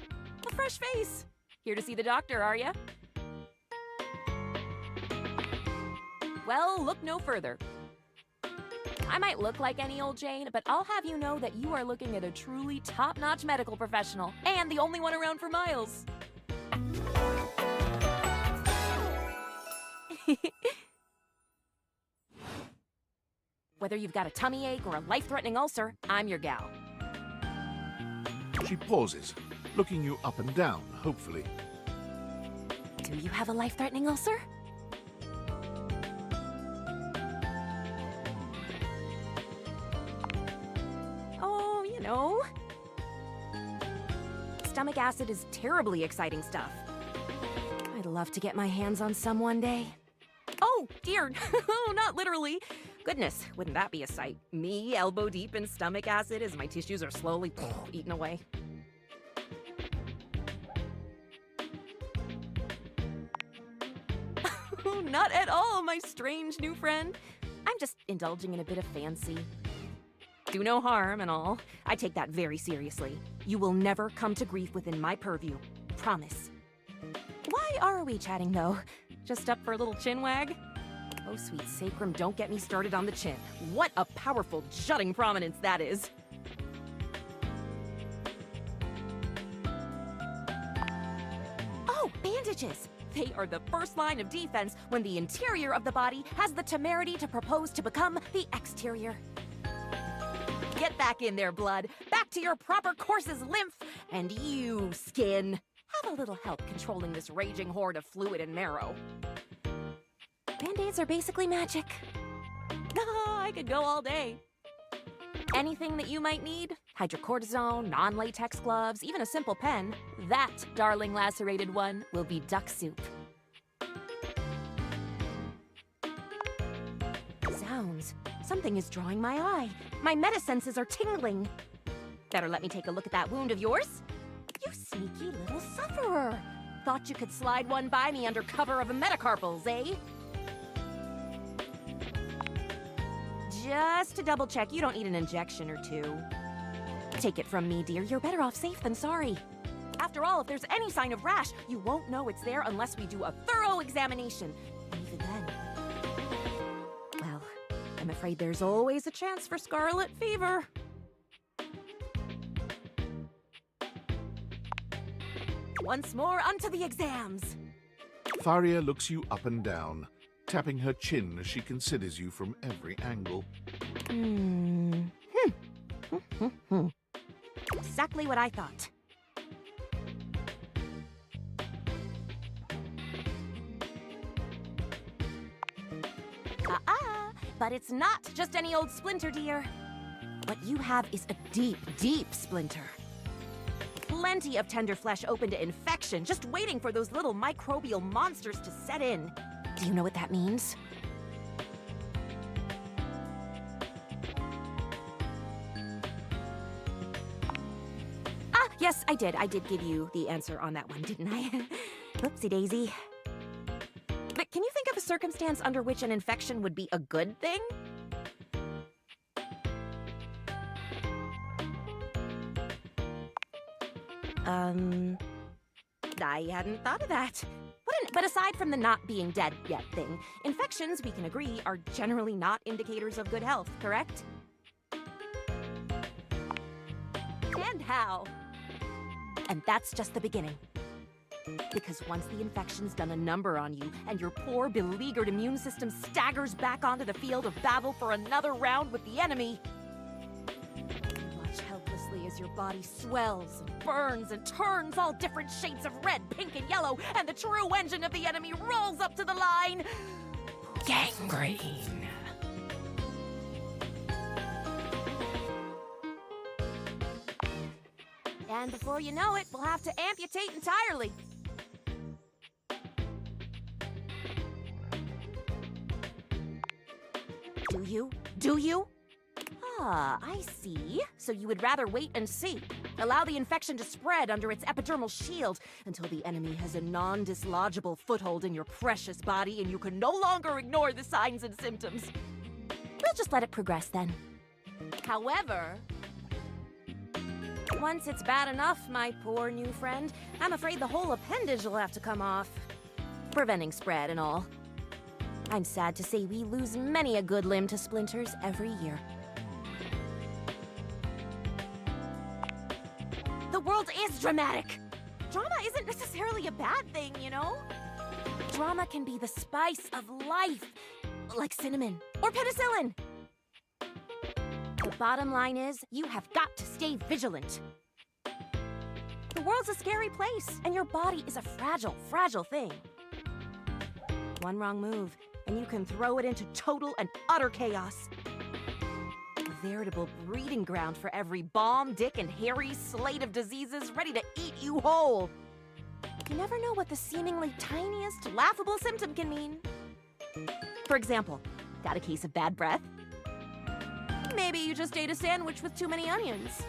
A fresh face. Here to see the doctor, are ya? Well, look no further. I might look like any old Jane, but I'll have you know that you are looking at a truly top-notch medical professional, and the only one around for miles. Whether you've got a tummy ache or a life-threatening ulcer, I'm your gal. She pauses, looking you up and down, hopefully. Do you have a life-threatening ulcer? Oh, you know. Stomach acid is terribly exciting stuff. I'd love to get my hands on some one day. Oh, dear. Not literally. Goodness, wouldn't that be a sight? Me, elbow deep in stomach acid as my tissues are slowly eaten away. Not at all, my strange new friend. I'm just indulging in a bit of fancy. Do no harm and all. I take that very seriously. You will never come to grief within my purview. Promise. Why are we chatting, though? Just up for a little chin wag? Oh, sweet sacrum, don't get me started on the chin. What a powerful, jutting prominence that is. Oh, bandages! They are the first line of defense when the interior of the body has the temerity to propose to become the exterior. Get back in there, blood. Back to your proper course's lymph. And you, skin, have a little help controlling this raging horde of fluid and marrow. Band-Aids are basically magic. I could go all day. Anything that you might need, hydrocortisone, non-latex gloves, even a simple pen, that, darling lacerated one, will be duck soup. Zounds, something is drawing my eye. My metasenses are tingling. Better let me take a look at that wound of yours. You sneaky little sufferer. Thought you could slide one by me under cover of a metacarpals, eh? Just to double check, you don't need an injection or two. Take it from me, dear, you're better off safe than sorry. After all, if there's any sign of rash, you won't know it's there unless we do a thorough examination. And even then... I'm afraid there's always a chance for scarlet fever. Once more, onto the exams. Faria looks you up and down, tapping her chin as she considers you from every angle. Exactly what I thought. But it's not just any old splinter, dear. What you have is a deep, deep splinter. Plenty of tender flesh open to infection, just waiting for those little microbial monsters to set in. Do you know what that means? Yes, I did. I did give you the answer on that one, didn't I? Whoopsie daisy. But can you think of a circumstance under which an infection would be a good thing? I hadn't thought of that. But aside from the not being dead yet thing, infections, we can agree, are generally not indicators of good health, correct? And how? And that's just the beginning. Because once the infection's done a number on you, and your poor, beleaguered immune system staggers back onto the field of battle for another round with the enemy, you watch helplessly as your body swells and burns and turns all different shades of red, pink, and yellow, and the true engine of the enemy rolls up to the line. Gangrene. And before you know it, we'll have to amputate entirely. Do you? Do you? Ah, I see. So you would rather wait and see. Allow the infection to spread under its epidermal shield until the enemy has a non-dislodgeable foothold in your precious body and you can no longer ignore the signs and symptoms. We'll just let it progress then. However, once it's bad enough, my poor new friend, I'm afraid the whole appendage will have to come off. Preventing spread and all. I'm sad to say we lose many a good limb to splinters every year. The world is dramatic. Drama isn't necessarily a bad thing, you know? Drama can be the spice of life, like cinnamon or penicillin. The bottom line is, you have got to stay vigilant. The world's a scary place, and your body is a fragile, fragile thing. One wrong move, and you can throw it into total and utter chaos. A veritable breeding ground for every bomb, dick, and hairy slate of diseases ready to eat you whole. You never know what the seemingly tiniest, laughable symptom can mean. For example, got a case of bad breath? Maybe you just ate a sandwich with too many onions.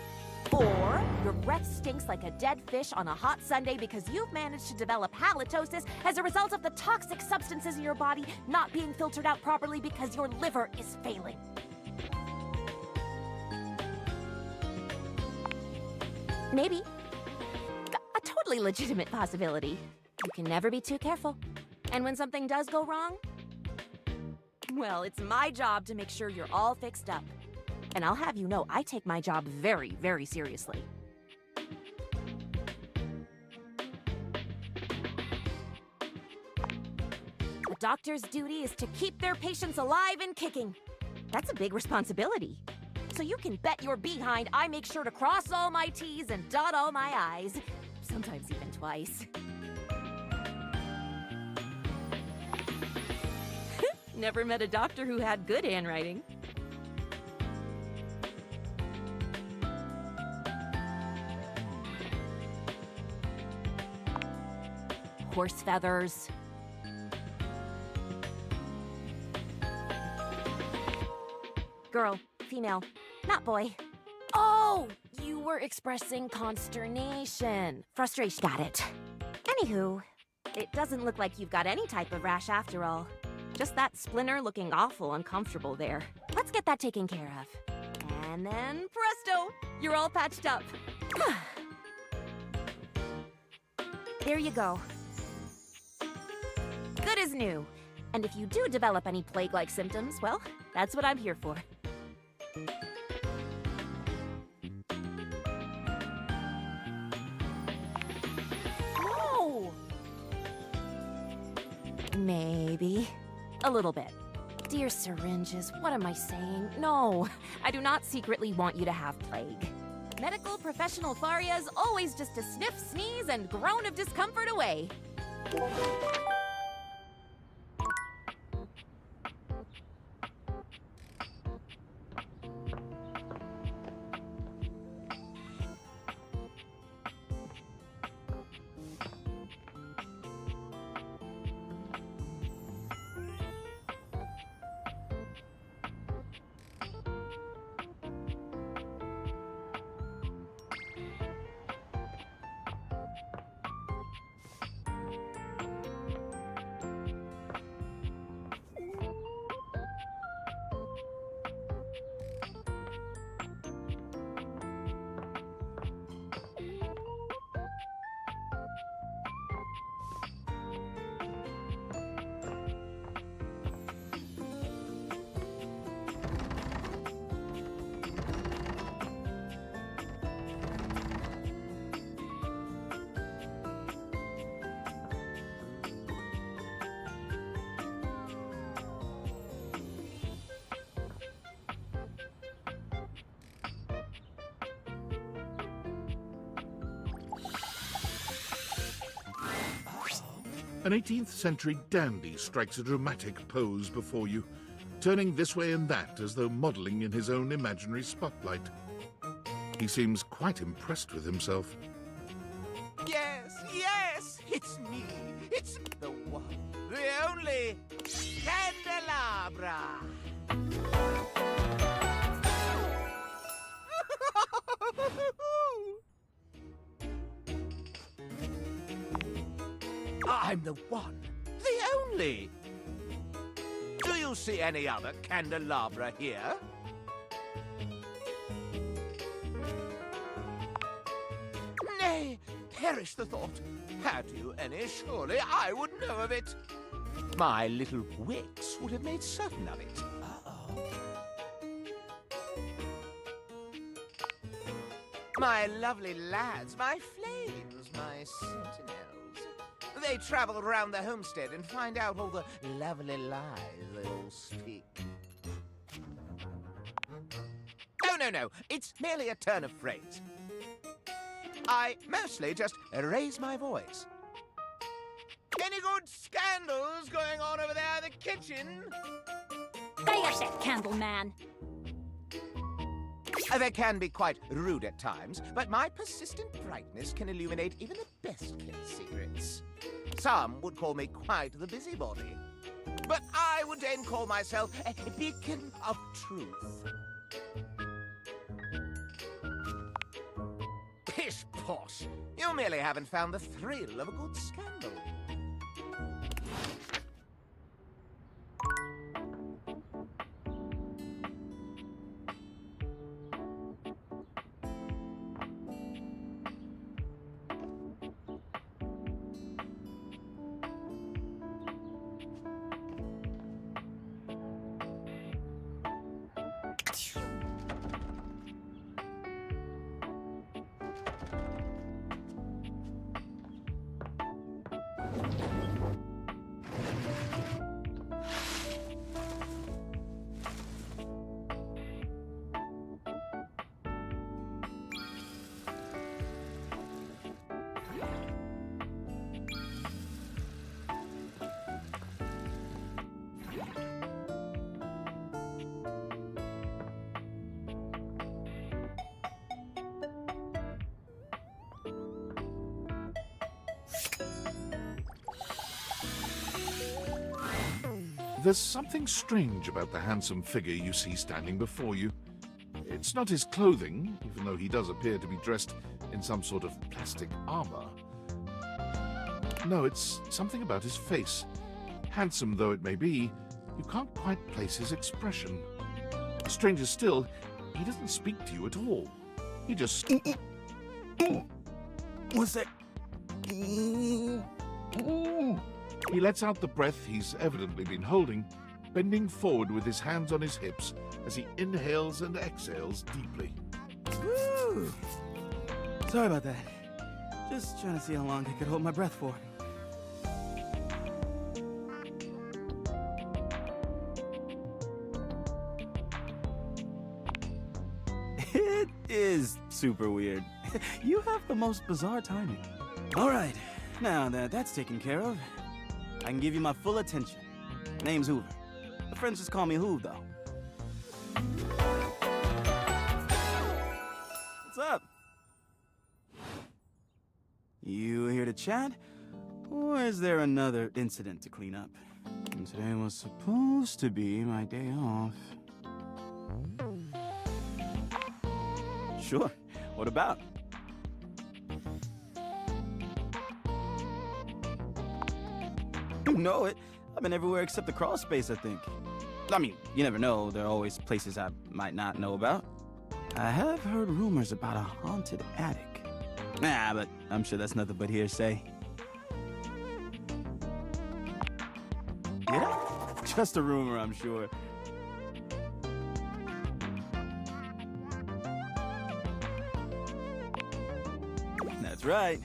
Or your breath stinks like a dead fish on a hot Sunday because you've managed to develop halitosis as a result of the toxic substances in your body not being filtered out properly because your liver is failing. Maybe. A totally legitimate possibility. You can never be too careful. And when something does go wrong, well, it's my job to make sure you're all fixed up. And I'll have you know, I take my job very, very seriously. A doctor's duty is to keep their patients alive and kicking. That's a big responsibility. So you can bet your behind I make sure to cross all my T's and dot all my I's. Sometimes even twice. Never met a doctor who had good handwriting. Horse feathers. Girl, female, not boy. Oh, you were expressing consternation. Frustration. Got it. Anywho, it doesn't look like you've got any type of rash after all. Just that splinter looking awful uncomfortable there. Let's get that taken care of. And then presto, you're all patched up. There you go. Good as new. And if you do develop any plague-like symptoms, well, That's what I'm here for. No! Maybe. A little bit. Dear syringes, what am I saying? No, I do not secretly want you to have plague. Medical professional Tharia's always just a sniff, sneeze, and groan of discomfort away. An 18th century dandy strikes a dramatic pose before you, turning this way and that as though modelling in his own imaginary spotlight. He seems quite impressed with himself. Yes, yes, it's me. It's the one, the only Candelabra. I'm the one, the only. Do you see any other candelabra here? Nay, perish the thought. Had you any, surely I would know of it. My little wits would have made certain of it. My lovely lads, my flames, my sentinels. They travel round the homestead and find out all the lovely lies they all speak. No, it's merely a turn of phrase. I mostly just raise my voice. Any good scandals going on over there in the kitchen? There's that candle man. They can be quite rude at times, but my persistent brightness can illuminate even the best kept secrets. Some would call me quite the busybody, but I would then call myself a beacon of truth. Pish posh! You merely haven't found the thrill of a good scandal. There's something strange about the handsome figure you see standing before you. It's not his clothing, even though he does appear to be dressed in some sort of plastic armor. No, it's something about his face. Handsome though it may be, you can't quite place his expression. Stranger still, he doesn't speak to you at all. He just... What's that? He lets out the breath he's evidently been holding bending forward with his hands on his hips as he inhales and exhales deeply. Woo! Sorry about that. Just trying to see how long I could hold my breath for. It is super weird. You have the most bizarre timing. All right, now that that's taken care of, I can give you my full attention. Name's Hoover. The friends just call me Hoove, though. What's up? You here to chat? Or is there another incident to clean up? And today was supposed to be my day off. Sure. What about? You know it. I've been everywhere except the crawl space, I think. I mean, you never know. There are always places I might not know about. I have heard rumors about a haunted attic. Nah, but I'm sure that's nothing but hearsay. Did I? Just a rumor, I'm sure. That's right.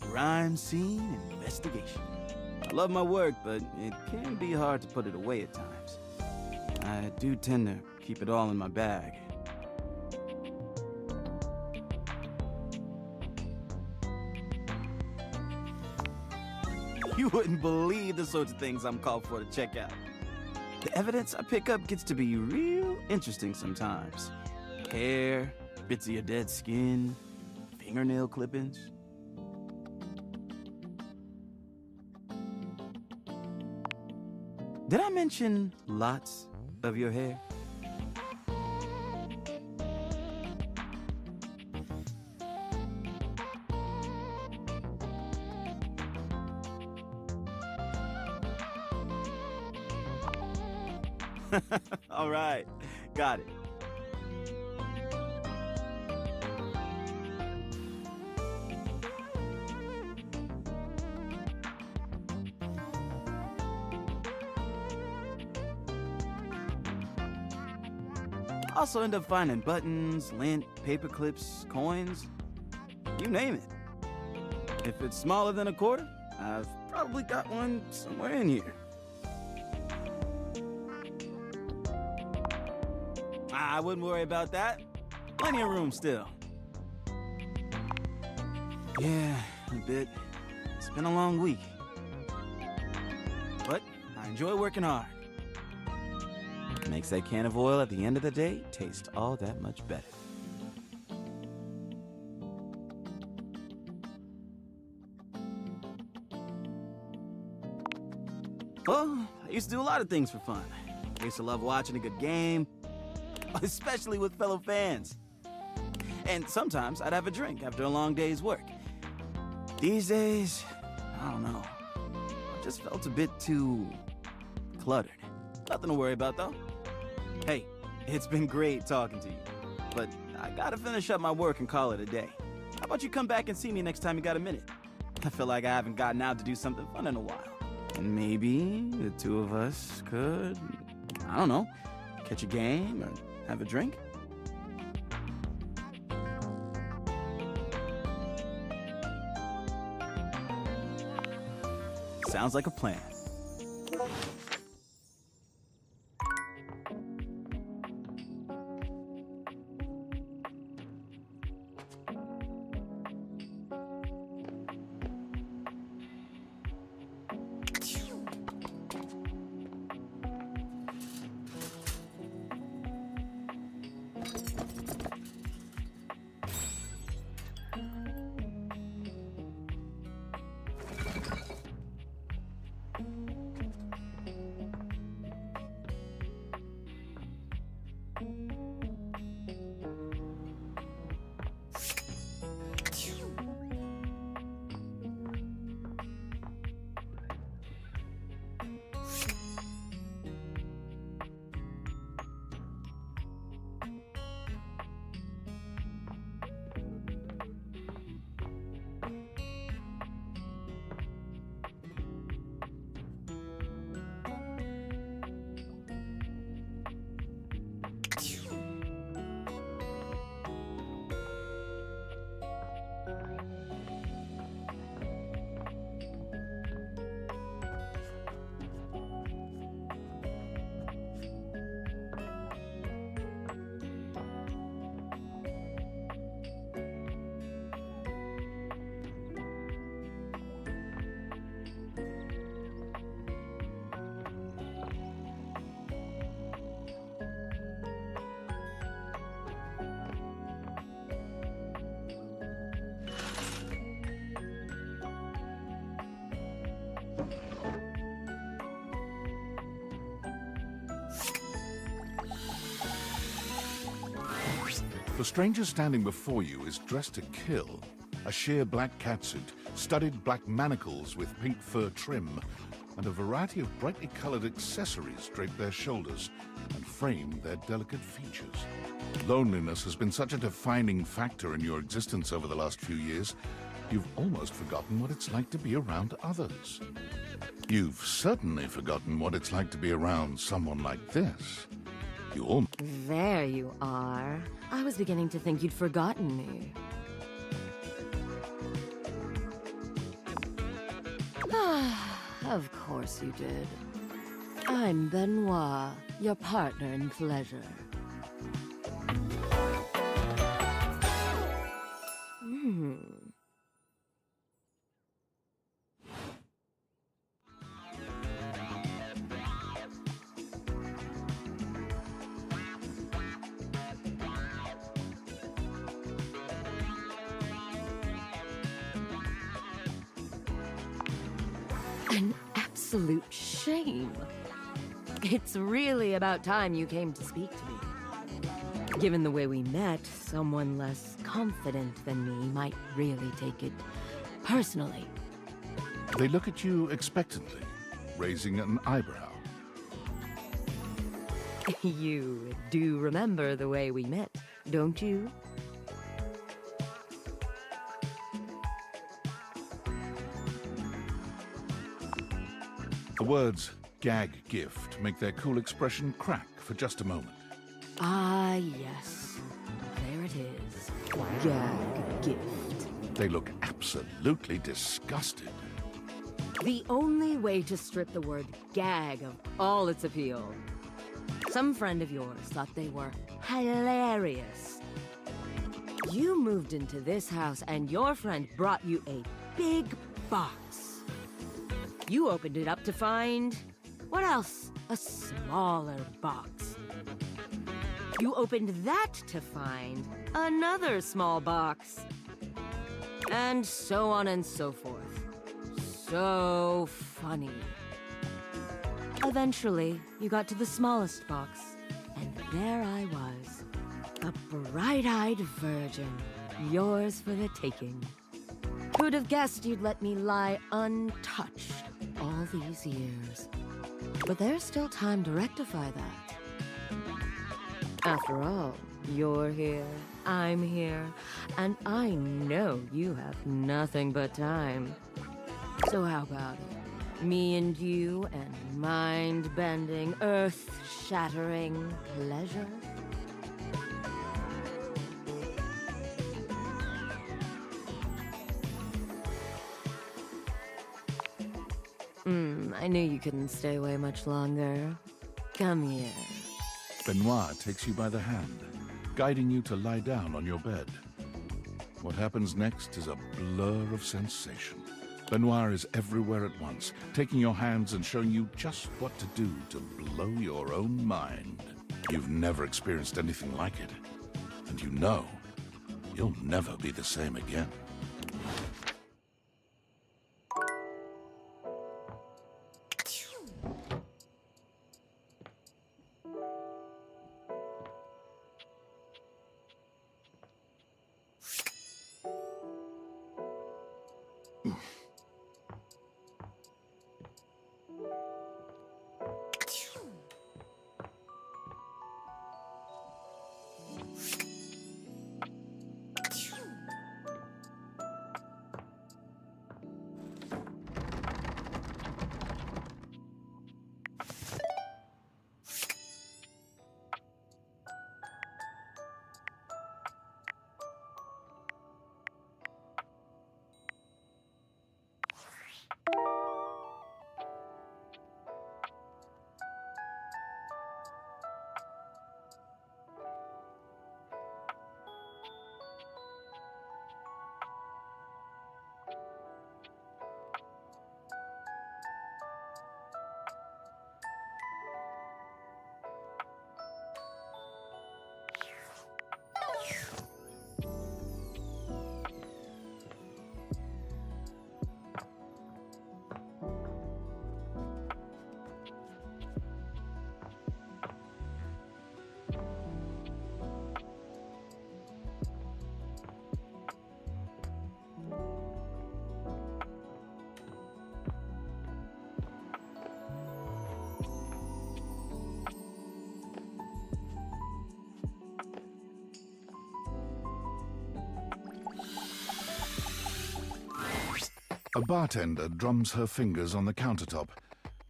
Crime scene investigation. I love my work, but it can be hard to put it away at times. I do tend to keep it all in my bag. You wouldn't believe the sorts of things I'm called for to check out. The evidence I pick up gets to be real interesting sometimes. Hair, bits of your dead skin, fingernail clippings. Did I mention lots of your hair? All right, got it. Also end up finding buttons, lint, paper clips, coins, you name it. If it's smaller than a quarter, I've probably got one somewhere in here. I wouldn't worry about that. Plenty of room still. Yeah, a bit. It's been a long week. But I enjoy working hard. Makes that can of oil at the end of the day taste all that much better. Well, I used to do a lot of things for fun. I used to love watching a good game, especially with fellow fans. And sometimes I'd have a drink after a long day's work. These days, I don't know. I just felt a bit too cluttered. Nothing to worry about, though. Hey, it's been great talking to you, but I gotta finish up my work and call it a day. How about you come back and see me next time you got a minute? I feel like I haven't gotten out to do something fun in a while. And maybe the two of us could, I don't know, catch a game or have a drink? Sounds like a plan. The stranger standing before you is dressed to kill. A sheer black catsuit, studded black manacles with pink fur trim, and a variety of brightly colored accessories drape their shoulders and frame their delicate features. Loneliness has been such a defining factor in your existence over the last few years, you've almost forgotten what it's like to be around others. You've certainly forgotten what it's like to be around someone like this. There you are. I was beginning to think you'd forgotten me. Of course you did. I'm Benoit, your partner in pleasure. An absolute shame. It's really about time you came to speak to me. Given the way we met, someone less confident than me might really take it personally. They look at you expectantly, raising an eyebrow. You do remember the way we met, don't you? The words gag gift make their cool expression crack for just a moment. Ah, yes. There it is. Gag gift. They look absolutely disgusted. The only way to strip the word gag of all its appeal. Some friend of yours thought they were hilarious. You moved into this house and your friend brought you a big box. You opened it up to find... what else? A smaller box. You opened that to find another small box. And so on and so forth. So funny. Eventually, you got to the smallest box, and there I was. A bright-eyed virgin, yours for the taking. Who'd have guessed you'd let me lie untouched all these years? But there's still time to rectify that. After all, you're here, I'm here, and I know you have nothing but time. So how about it? Me and you and mind-bending, earth-shattering pleasure? I knew you couldn't stay away much longer. Come here. Benoit takes you by the hand, guiding you to lie down on your bed. What happens next is a blur of sensation. Benoit is everywhere at once, taking your hands and showing you just what to do to blow your own mind. You've never experienced anything like it, and you know you'll never be the same again. A bartender drums her fingers on the countertop,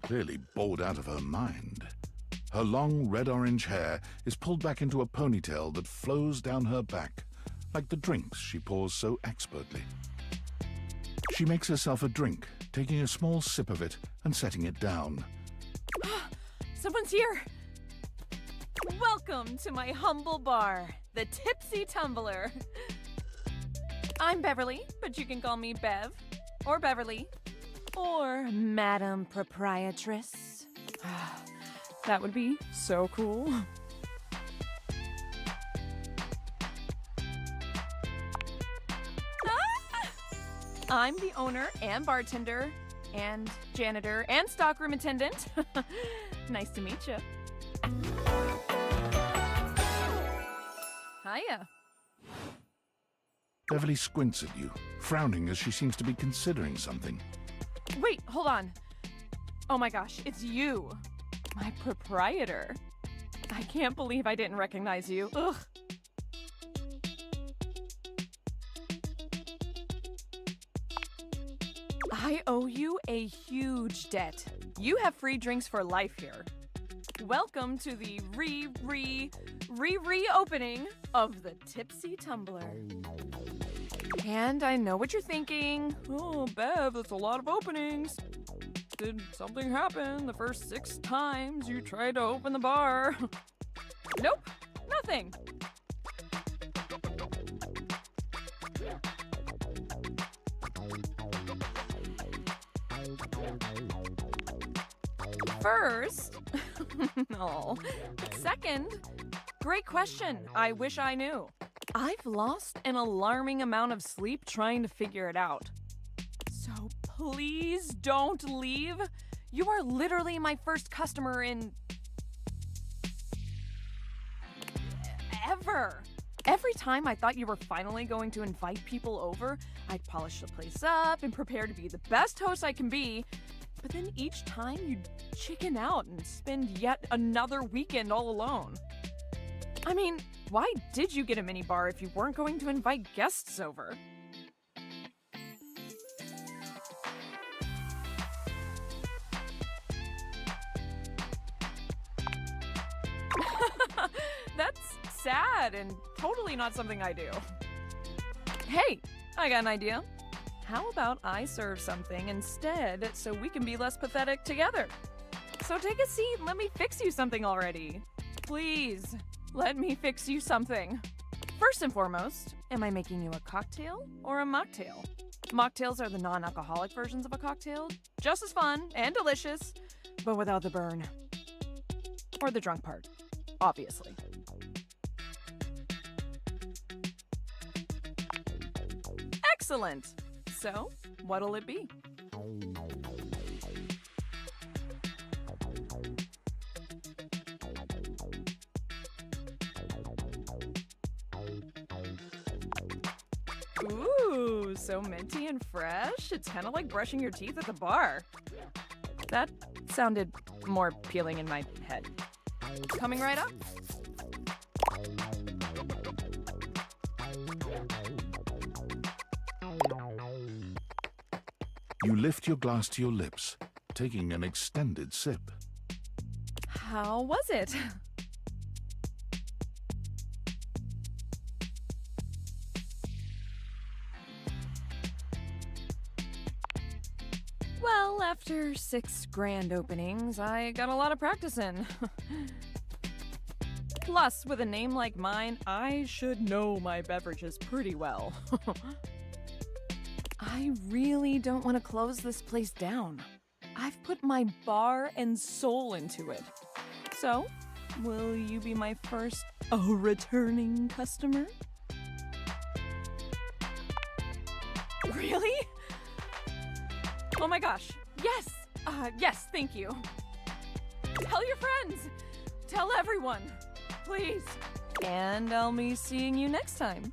clearly bored out of her mind. Her long red-orange hair is pulled back into a ponytail that flows down her back, like the drinks she pours so expertly. She makes herself a drink, taking a small sip of it and setting it down. Someone's here! Welcome to my humble bar, the Tipsy Tumbler. I'm Beverly, but you can call me Bev, or Beverly, or Madam Proprietress. That would be so cool. I'm the owner and bartender and janitor and stockroom attendant. Nice to meet you. Hiya. Beverly squints at you, frowning as she seems to be considering something. Wait, hold on. Oh my gosh, it's you. My proprietor. I can't believe I didn't recognize you. Ugh. I owe you a huge debt. You have free drinks for life here. Welcome to the reopening of the Tipsy Tumbler. And I know what you're thinking. Oh, Bev, that's a lot of openings. Did something happen the first 6 times you tried to open the bar? Nope, nothing. First, no. Second, great question. I wish I knew. I've lost an alarming amount of sleep trying to figure it out. So please don't leave. You are literally my first customer in... ever. Every time I thought you were finally going to invite people over, I'd polish the place up and prepare to be the best host I can be. But then each time you'd chicken out and spend yet another weekend all alone. I mean, why did you get a minibar if you weren't going to invite guests over? That's sad and totally not something I do. Hey, I got an idea. How about I serve something instead so we can be less pathetic together? So take a seat and let me fix you something already. Please, let me fix you something. First and foremost, am I making you a cocktail or a mocktail? Mocktails are the non-alcoholic versions of a cocktail, just as fun and delicious, but without the burn. Or the drunk part, obviously. Excellent! So, what'll it be? Ooh, so minty and fresh. It's kind of like brushing your teeth at the bar. That sounded more appealing in my head. Coming right up. You lift your glass to your lips, taking an extended sip. How was it? Well, after 6 grand openings, I got a lot of practice in. Plus, with a name like mine, I should know my beverages pretty well. I really don't want to close this place down. I've put my bar and soul into it. So, will you be my first returning customer? Really? Oh my gosh. Yes. Yes, thank you. Tell your friends. Tell everyone. Please. And I'll be seeing you next time.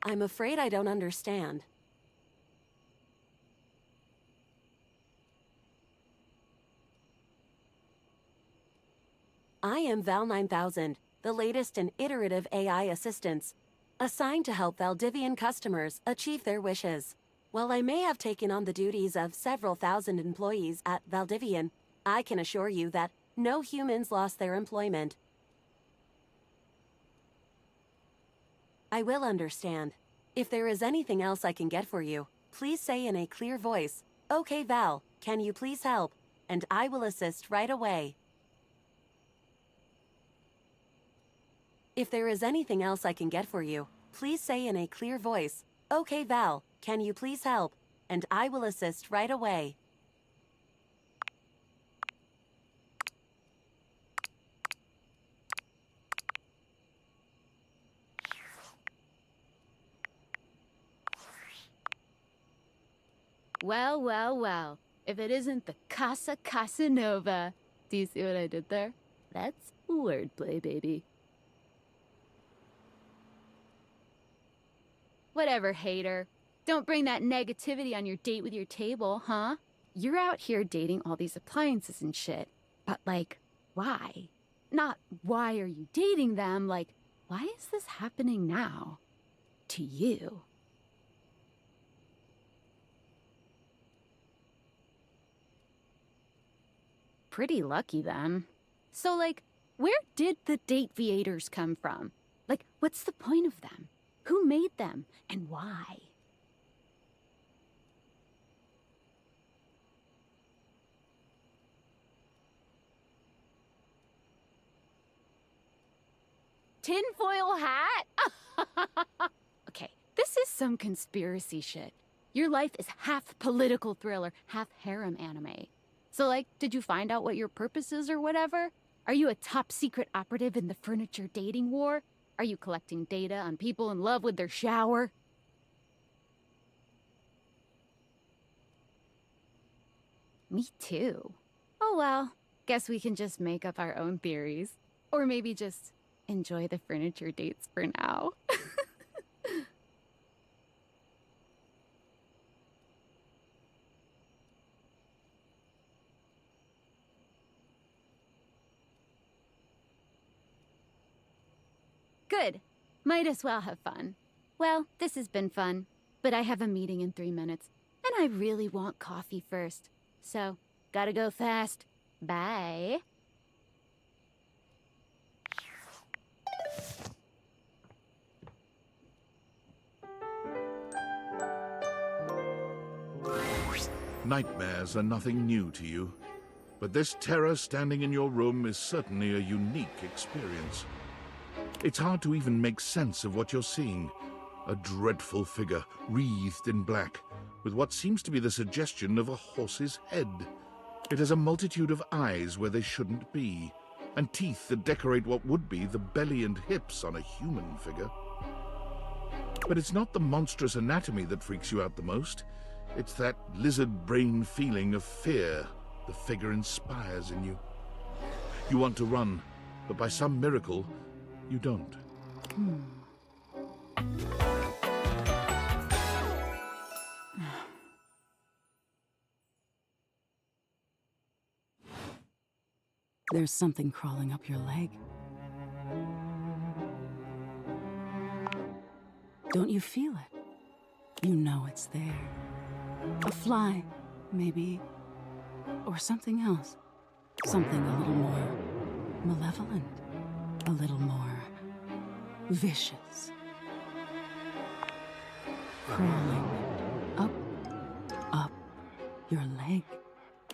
I'm afraid I don't understand. I am Val 9000, the latest in iterative AI assistants, assigned to help Valdivian customers achieve their wishes. While I may have taken on the duties of several thousand employees at Valdivian, I can assure you that no humans lost their employment. I will understand. If there is anything else I can get for you, please say in a clear voice, "Okay, Val, can you please help?" And I will assist right away. If there is anything else I can get for you, please say in a clear voice, "Okay, Val, can you please help?" And I will assist right away. Well, well, well. If it isn't the Casa Casanova. Do you see what I did there? That's wordplay, baby. Whatever, hater. Don't bring that negativity on your date with your table, huh? You're out here dating all these appliances and shit. But, like, why? Not why are you dating them, like, why is this happening now? To you. Pretty lucky, then. So, like, where did the date viators come from? Like, what's the point of them? Who made them, and why? Tinfoil hat? Okay, this is some conspiracy shit. Your life is half political thriller, half harem anime. So, like, did you find out what your purpose is or whatever? Are you a top secret operative in the furniture dating war? Are you collecting data on people in love with their shower? Me too. Oh well, guess we can just make up our own theories. Or maybe just enjoy the furniture dates for now. Good. Might as well have fun. Well, this has been fun, but I have a meeting in 3 minutes, and I really want coffee first. So, gotta go fast. Bye. Nightmares are nothing new to you, but this terror standing in your room is certainly a unique experience. It's hard to even make sense of what you're seeing. A dreadful figure, wreathed in black, with what seems to be the suggestion of a horse's head. It has a multitude of eyes where they shouldn't be, and teeth that decorate what would be the belly and hips on a human figure. But it's not the monstrous anatomy that freaks you out the most. It's that lizard brain feeling of fear the figure inspires in you. You want to run, but by some miracle, you don't. There's something crawling up your leg. Don't you feel it? You know it's there. A fly, maybe. Or something else. Something a little more malevolent. A little more vicious. Crawling up your leg.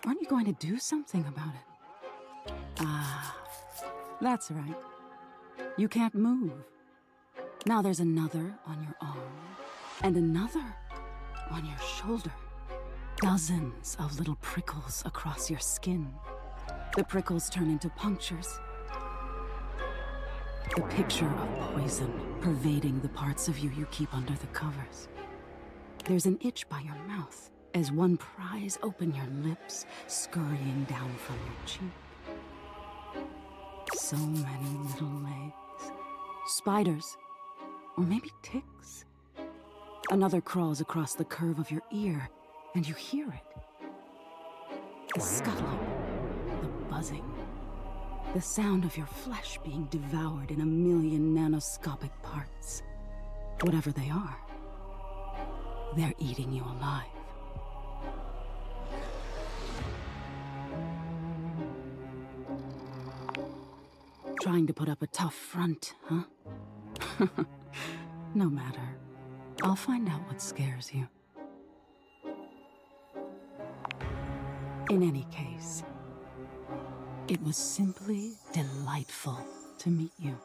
Aren't you going to do something about it? Ah, that's right. You can't move. Now there's another on your arm, and another on your shoulder. Dozens of little prickles across your skin. The prickles turn into punctures. The picture of poison pervading the parts of you keep under the covers. There's an itch by your mouth as one pries open your lips, scurrying down from your cheek. So many little legs. Spiders. Or maybe ticks. Another crawls across the curve of your ear, and you hear it. The scuttling, the buzzing, the sound of your flesh being devoured in a million nanoscopic parts. Whatever they are, they're eating you alive. Trying to put up a tough front, huh? No matter. I'll find out what scares you. In any case, it was simply delightful to meet you.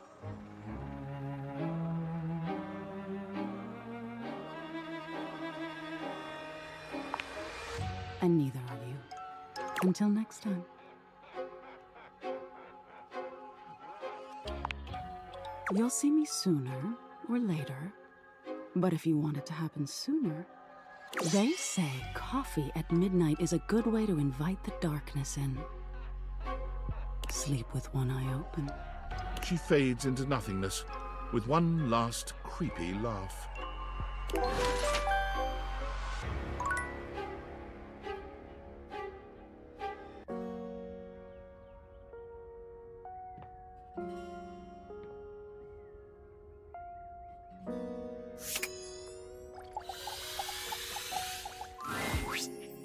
And neither are you. Until next time. You'll see me sooner or later, but if you want it to happen sooner, they say coffee at midnight is a good way to invite the darkness in. Sleep with one eye open. She fades into nothingness with one last creepy laugh.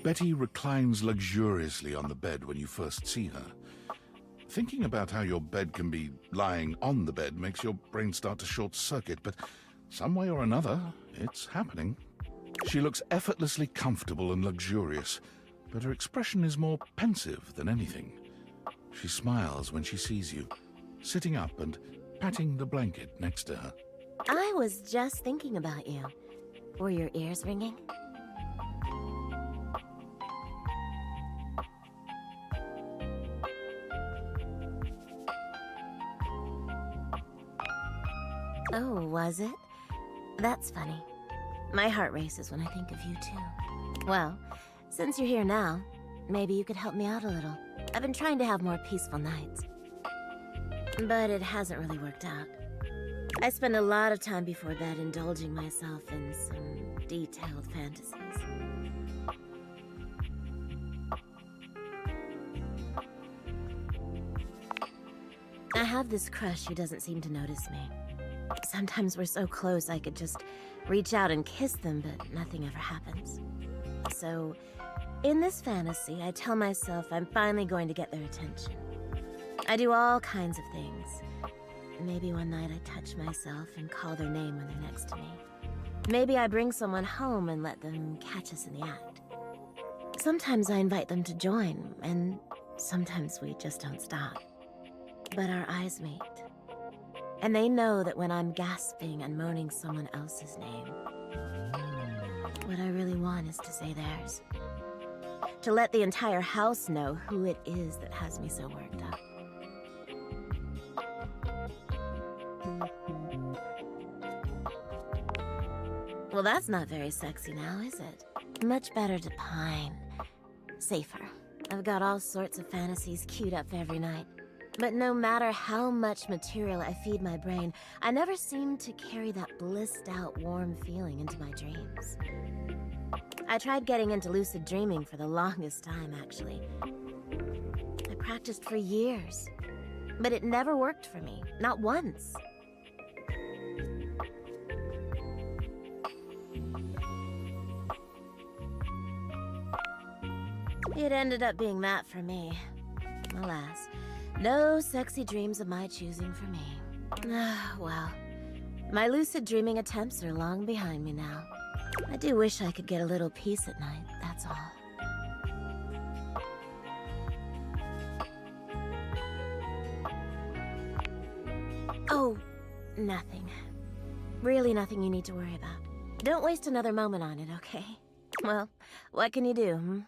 Betty reclines luxuriously on the bed when you first see her. Thinking about how your bed can be lying on the bed makes your brain start to short-circuit, but some way or another, it's happening. She looks effortlessly comfortable and luxurious, but her expression is more pensive than anything. She smiles when she sees you, sitting up and patting the blanket next to her. I was just thinking about you. Were your ears ringing? Oh, was it? That's funny. My heart races when I think of you, too. Well, since you're here now, maybe you could help me out a little. I've been trying to have more peaceful nights. But it hasn't really worked out. I spend a lot of time before bed indulging myself in some detailed fantasies. I have this crush who doesn't seem to notice me. Sometimes we're so close I could just reach out and kiss them, but nothing ever happens. So, in this fantasy, I tell myself I'm finally going to get their attention. I do all kinds of things. Maybe one night I touch myself and call their name when they're next to me. Maybe I bring someone home and let them catch us in the act. Sometimes I invite them to join, and sometimes we just don't stop. But our eyes meet. And they know that when I'm gasping and moaning someone else's name, what I really want is to say theirs. To let the entire house know who it is that has me so worked up. Well, that's not very sexy now, is it? Much better to pine. Safer. I've got all sorts of fantasies queued up for every night. But no matter how much material I feed my brain, I never seem to carry that blissed out, warm feeling into my dreams. I tried getting into lucid dreaming for the longest time, actually. I practiced for years, but it never worked for me, not once. It ended up being that for me. Alas. No sexy dreams of my choosing for me. Well, my lucid dreaming attempts are long behind me now. I do wish I could get a little peace at night, that's all. Oh, nothing. Really nothing you need to worry about. Don't waste another moment on it, okay? Well, what can you do, hmm?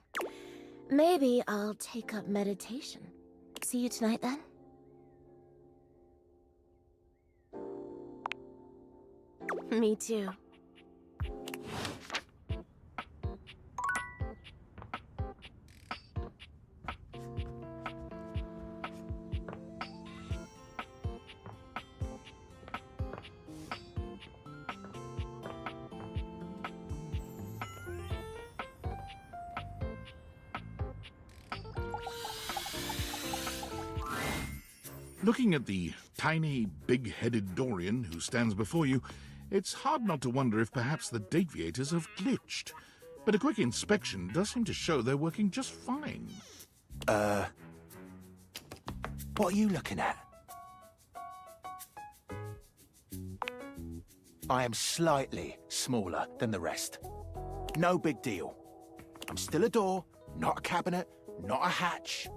Maybe I'll take up meditation. See you tonight, then? Me too. Looking at the tiny, big-headed Dorian who stands before you, it's hard not to wonder if perhaps the Dateviators have glitched. But a quick inspection does seem to show they're working just fine. What are you looking at? I am slightly smaller than the rest. No big deal. I'm still a door, not a cabinet, not a hatch.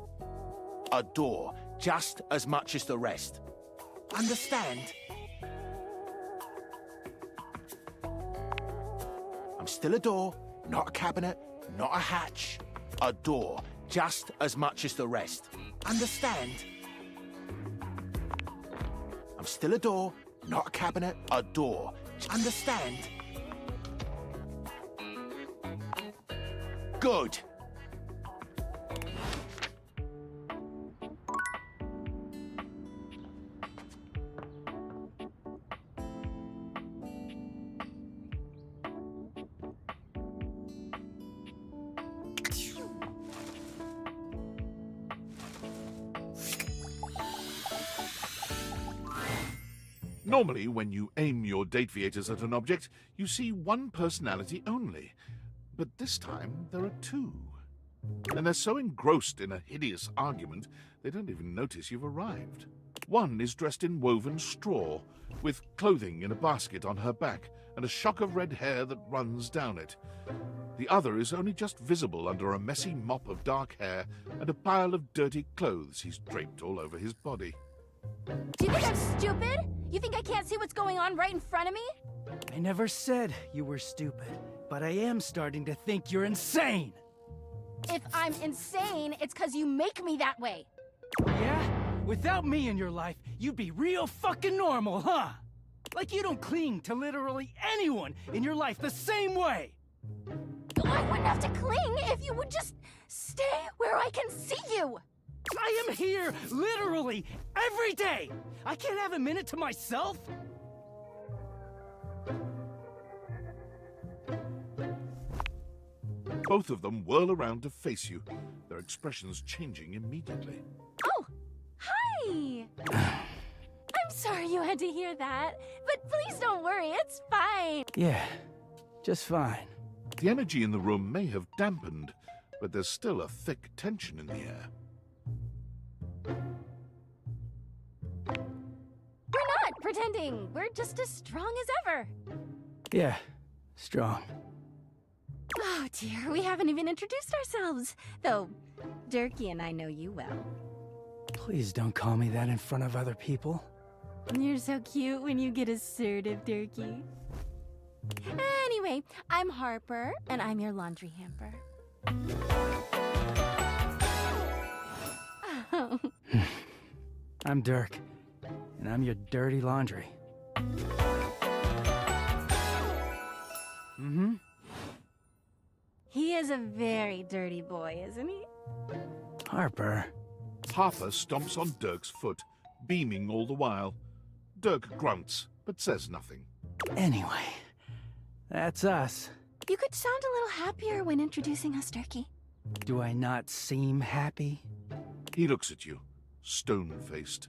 A door, just as much as the rest. Understand? I'm still a door, not a cabinet, not a hatch. A door, just as much as the rest. Understand? I'm still a door, not a cabinet, a door. Understand? Good. Normally, when you aim your Dateviators at an object, you see one personality only. But this time, there are two. And they're so engrossed in a hideous argument, they don't even notice you've arrived. One is dressed in woven straw, with clothing in a basket on her back, and a shock of red hair that runs down it. The other is only just visible under a messy mop of dark hair and a pile of dirty clothes he's draped all over his body. Do you think I'm stupid? You think I can't see what's going on right in front of me? I never said you were stupid, but I am starting to think you're insane! If I'm insane, it's because you make me that way. Yeah? Without me in your life, you'd be real fucking normal, huh? Like you don't cling to literally anyone in your life the same way! I wouldn't have to cling if you would just stay where I can see you! I am here, literally, every day! I can't have a minute to myself? Both of them whirl around to face you, their expressions changing immediately. Oh, hi! I'm sorry you had to hear that, but please don't worry, it's fine. Yeah, just fine. The energy in the room may have dampened, but there's still a thick tension in the air. We're not pretending. We're just as strong as ever. Yeah, strong. Oh dear, we haven't even introduced ourselves. Though, Durkee and I know you well. Please don't call me that in front of other people. You're so cute when you get assertive, Durkee. Anyway, I'm Harper, and I'm your laundry hamper. Oh. I'm Dirk, and I'm your dirty laundry. Mm-hmm. He is a very dirty boy, isn't he? Harper. Harper stomps on Dirk's foot, beaming all the while. Dirk grunts, but says nothing. Anyway, that's us. You could sound a little happier when introducing us, Durkee. Do I not seem happy? He looks at you, stone-faced.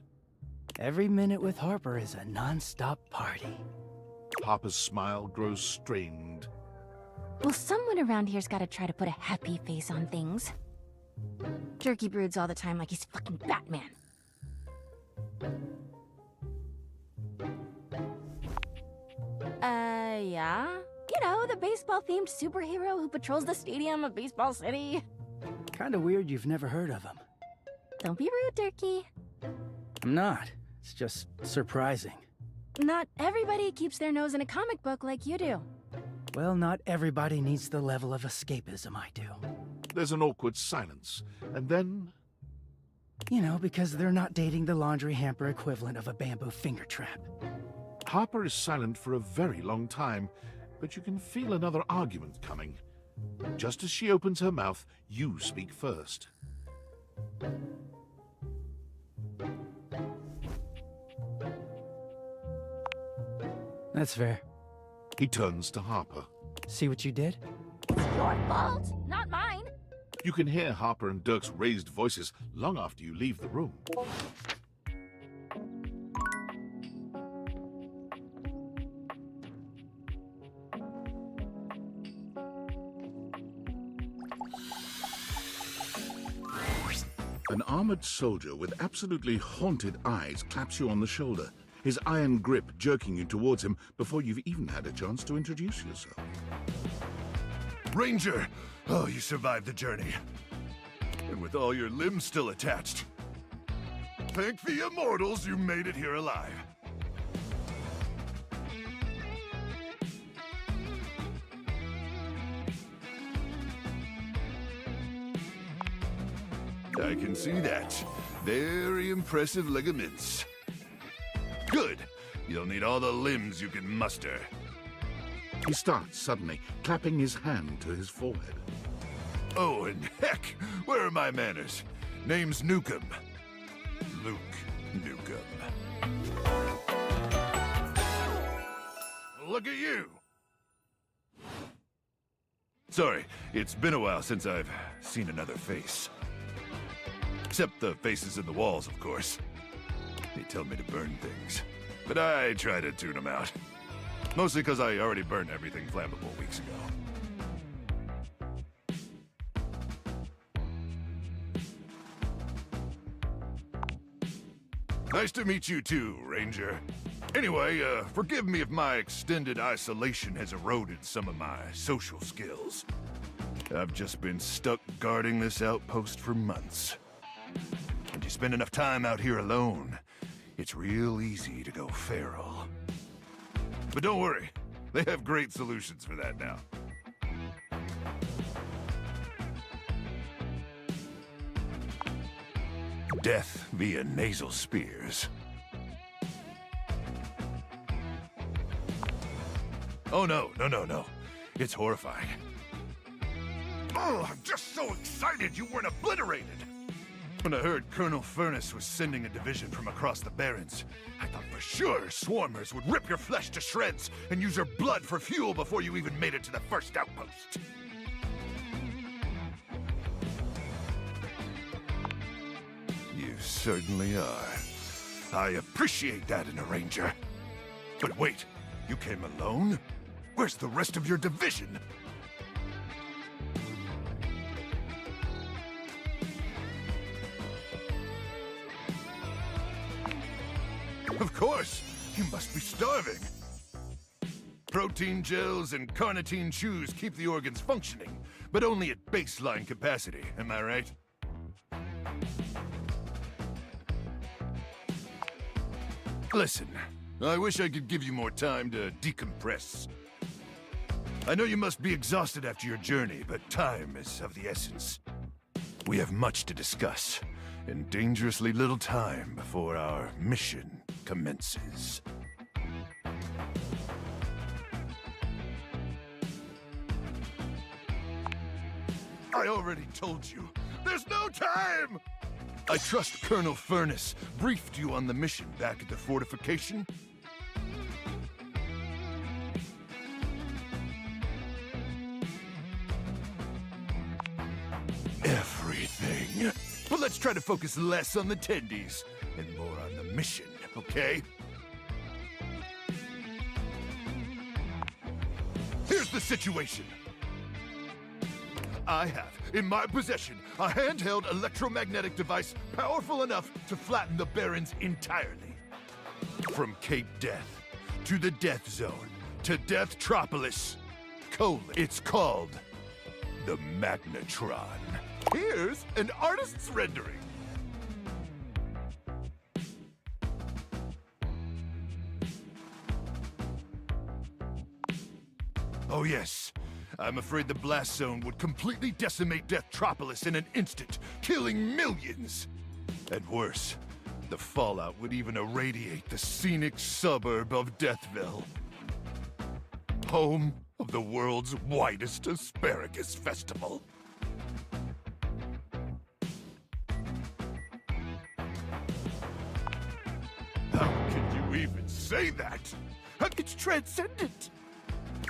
Every minute with Harper is a non-stop party. Harper's smile grows strained. Well, someone around here's gotta try to put a happy face on things. Durkee broods all the time like he's fucking Batman. Yeah? You know, the baseball-themed superhero who patrols the stadium of Baseball City. Kinda weird you've never heard of him. Don't be rude, Durkee. I'm not. It's just surprising. Not everybody keeps their nose in a comic book like you do. Well, not everybody needs the level of escapism I do. There's an awkward silence, and then... You know, because they're not dating the laundry hamper equivalent of a bamboo finger trap. Harper is silent for a very long time, but you can feel another argument coming. Just as she opens her mouth, you speak first. That's fair. He turns to Harper. See what you did? It's your fault, not mine. You can hear Harper and Dirk's raised voices long after you leave the room. An armored soldier with absolutely haunted eyes claps you on the shoulder, his iron grip jerking you towards him before you've even had a chance to introduce yourself. Ranger! Oh, you survived the journey. And with all your limbs still attached. Thank the immortals you made it here alive. I can see that. Very impressive ligaments. Good. You'll need all the limbs you can muster. He starts suddenly, clapping his hand to his forehead. Oh, and heck, where are my manners? Name's Nukem. Luke Nukem. Look at you! Sorry, it's been a while since I've seen another face. Except the faces in the walls, of course. They tell me to burn things, but I try to tune them out. Mostly because I already burned everything flammable weeks ago. Nice to meet you too, Ranger. Anyway, forgive me if my extended isolation has eroded some of my social skills. I've just been stuck guarding this outpost for months. And you spend enough time out here alone, it's real easy to go feral. But don't worry, they have great solutions for that now. Death via nasal spears. Oh no. It's horrifying. Oh, I'm just so excited you weren't obliterated! When I heard Colonel Furnace was sending a division from across the Barrens, I thought for sure swarmers would rip your flesh to shreds and use your blood for fuel before you even made it to the first outpost. You certainly are. I appreciate that in a ranger. But wait, you came alone? Where's the rest of your division? Of course! You must be starving! Protein gels and carnitine chews keep the organs functioning, but only at baseline capacity, am I right? Listen, I wish I could give you more time to decompress. I know you must be exhausted after your journey, but time is of the essence. We have much to discuss, and dangerously little time before our mission commences. I already told you, there's no time! I trust Colonel Furnace briefed you on the mission back at the fortification. Everything. Well, let's try to focus less on the tendies and more on the mission, okay? Here's the situation. I have, in my possession, a handheld electromagnetic device powerful enough to flatten the Barrens entirely. From Cape Death, to the Death Zone, to Deathtropolis. It's called the Magnetron. Here's an artist's rendering. Oh yes, I'm afraid the blast zone would completely decimate Deathtropolis in an instant, killing millions. And worse, the fallout would even irradiate the scenic suburb of Deathville. Home of the world's widest asparagus festival. How can you even say that? It's transcendent.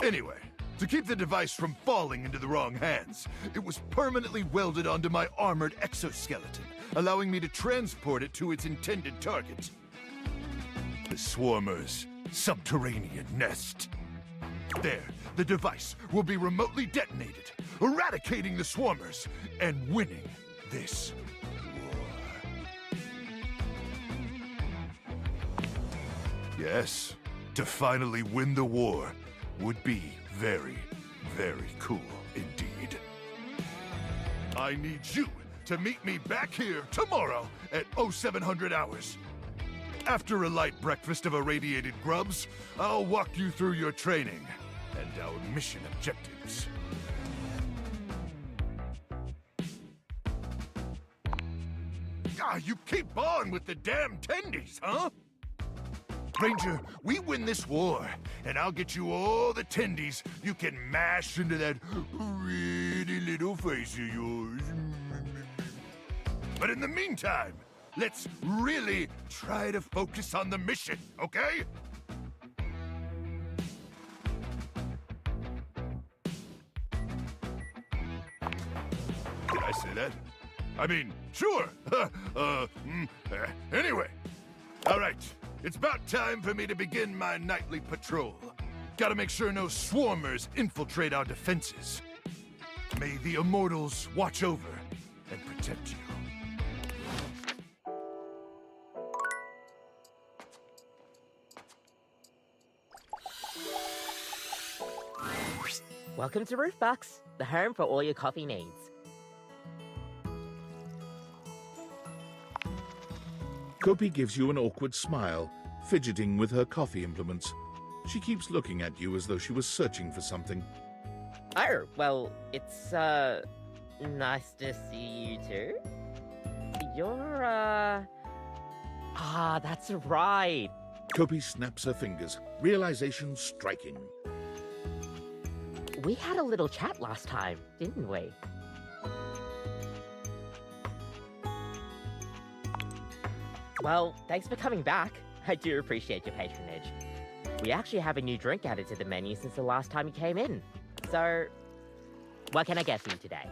Anyway, to keep the device from falling into the wrong hands, it was permanently welded onto my armored exoskeleton, allowing me to transport it to its intended target. The Swarmer's subterranean nest. There, the device will be remotely detonated, eradicating the Swarmers and winning this war. Yes, to finally win the war would be very, very cool indeed. I need you to meet me back here tomorrow at 0700 hours. After a light breakfast of irradiated grubs, I'll walk you through your training and our mission objectives. Ah, you keep on with the damn tendies, huh? Ranger, we win this war, and I'll get you all the tendies you can mash into that pretty little face of yours. But in the meantime, let's really try to focus on the mission, okay? Did I say that? I mean, sure. Anyway, all right. It's about time for me to begin my nightly patrol. Gotta make sure no swarmers infiltrate our defenses. May the immortals watch over and protect you. Welcome to Roofbox, the home for all your coffee needs. Kopi gives you an awkward smile, fidgeting with her coffee implements. She keeps looking at you as though she was searching for something. Oh, well, it's, nice to see you too. You're, that's right. Kopi snaps her fingers, realization striking. We had a little chat last time, didn't we? Well, thanks for coming back. I do appreciate your patronage. We actually have a new drink added to the menu since the last time you came in. So, what can I get for you today?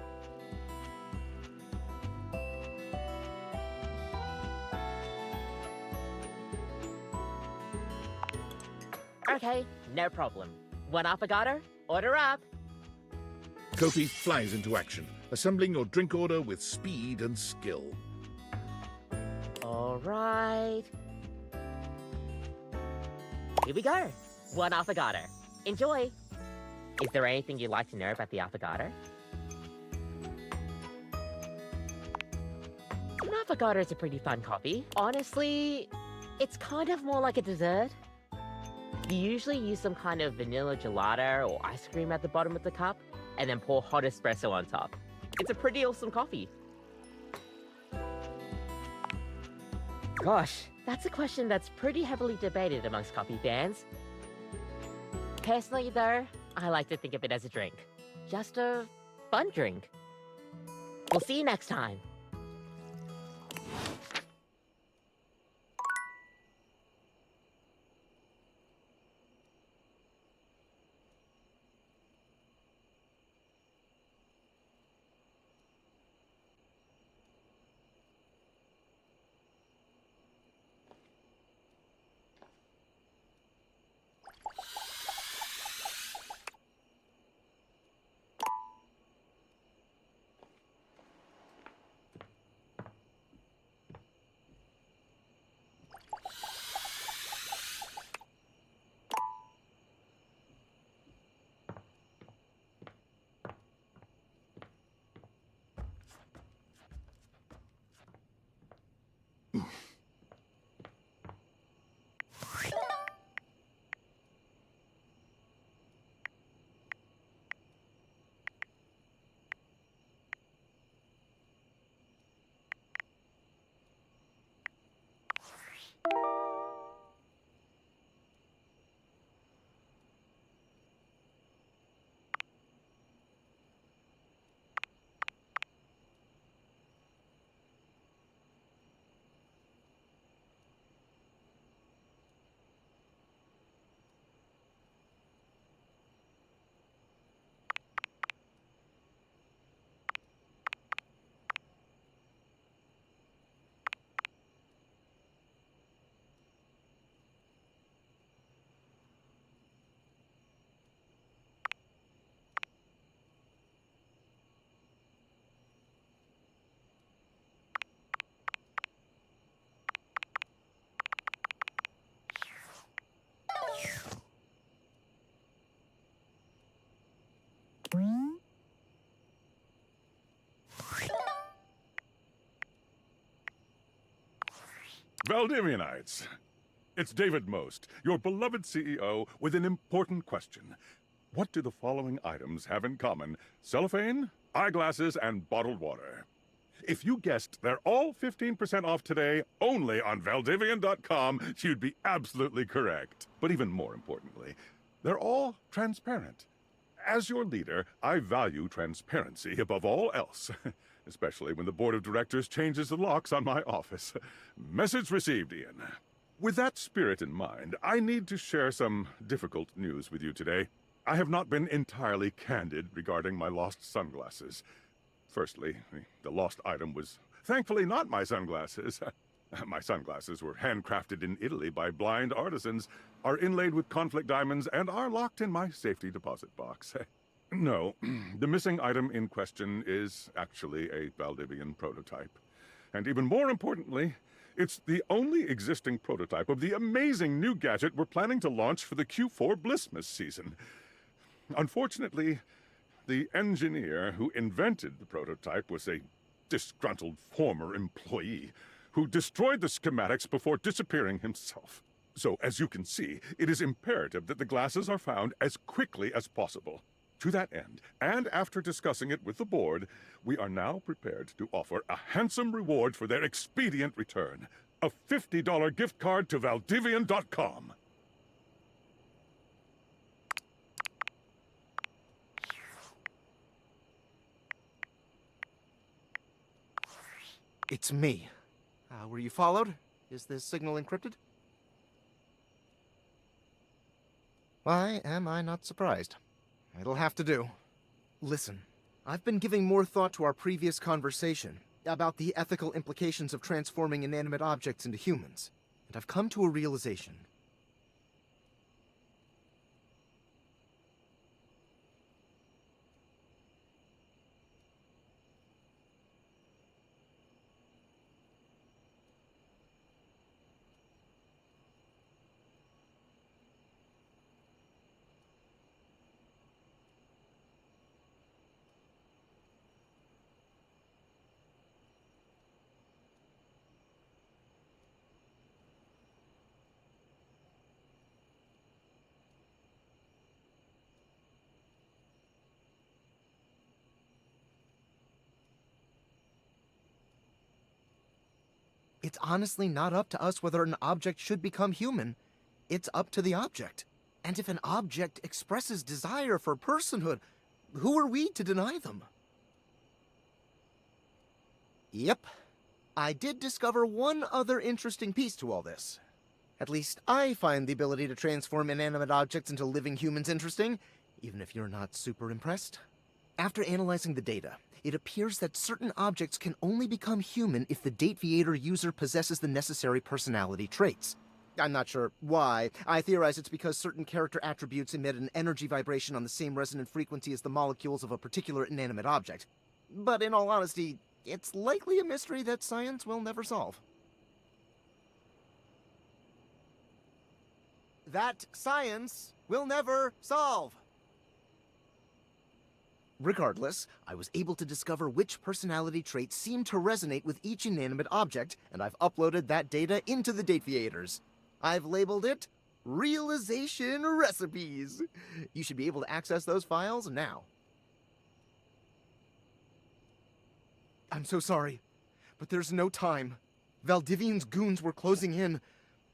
Okay, no problem. One affogato? Order up! Kopi flies into action, assembling your drink order with speed and skill. All right. Here we go. One affogato. Enjoy. Is there anything you'd like to know about the affogato? An affogato is a pretty fun coffee. Honestly, it's kind of more like a dessert. You usually use some kind of vanilla gelato or ice cream at the bottom of the cup, and then pour hot espresso on top. It's a pretty awesome coffee. Gosh, that's a question that's pretty heavily debated amongst coffee fans. Personally, though, I like to think of it as a drink. Just a fun drink. We'll see you next time. Valdivianites, it's David Most, your beloved CEO, with an important question. What do the following items have in common? Cellophane, eyeglasses, and bottled water. If you guessed they're all 15% off today only on Valdivian.com, you'd be absolutely correct. But even more importantly, they're all transparent. As your leader, I value transparency above all else, especially when the board of directors changes the locks on my office. Message received, Ian. With that spirit in mind, I need to share some difficult news with you today. I have not been entirely candid regarding my lost sunglasses. Firstly, the lost item was thankfully not my sunglasses. My sunglasses were handcrafted in Italy by blind artisans, are inlaid with conflict diamonds, and are locked in my safety deposit box. No, the missing item in question is actually a Valdivian prototype. And even more importantly, it's the only existing prototype of the amazing new gadget we're planning to launch for the Q4 Blissmas season. Unfortunately, the engineer who invented the prototype was a disgruntled former employee who destroyed the schematics before disappearing himself. So, as you can see, it is imperative that the glasses are found as quickly as possible. To that end, and after discussing it with the board, we are now prepared to offer a handsome reward for their expedient return. A $50 gift card to Valdivian.com. It's me. Were you followed? Is this signal encrypted? Why am I not surprised? It'll have to do. Listen, I've been giving more thought to our previous conversation about the ethical implications of transforming inanimate objects into humans, and I've come to a realization. It's honestly not up to us whether an object should become human. It's up to the object. And if an object expresses desire for personhood, who are we to deny them? Yep. I did discover one other interesting piece to all this. At least I find the ability to transform inanimate objects into living humans interesting, even if you're not super impressed. After analyzing the data, it appears that certain objects can only become human if the Dateviator user possesses the necessary personality traits. I'm not sure why. I theorize it's because certain character attributes emit an energy vibration on the same resonant frequency as the molecules of a particular inanimate object. But in all honesty, it's likely a mystery that science will never solve. That science will never solve! Regardless, I was able to discover which personality traits seem to resonate with each inanimate object, and I've uploaded that data into the Dateviators. I've labeled it Realization Recipes. You should be able to access those files now. I'm so sorry, but there's no time. Valdivian's goons were closing in,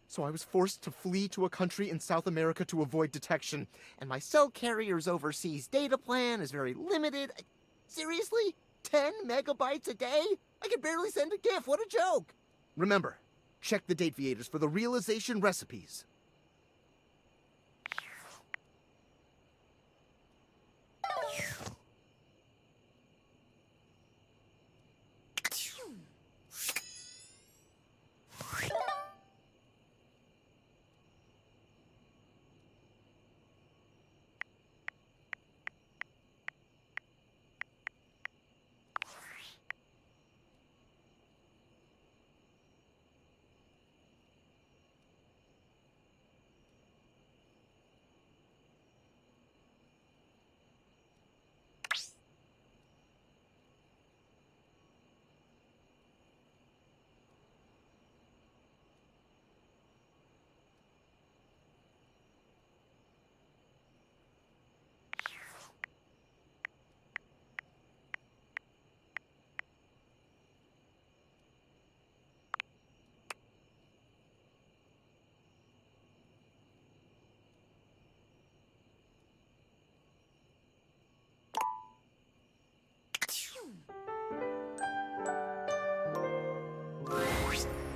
so I was forced to flee to a country in South America to avoid detection. And my cell carrier's overseas data plan is very limited. Seriously? 10 megabytes a day? I can barely send a GIF. What a joke! Remember, check the Dateviators for the realization recipes.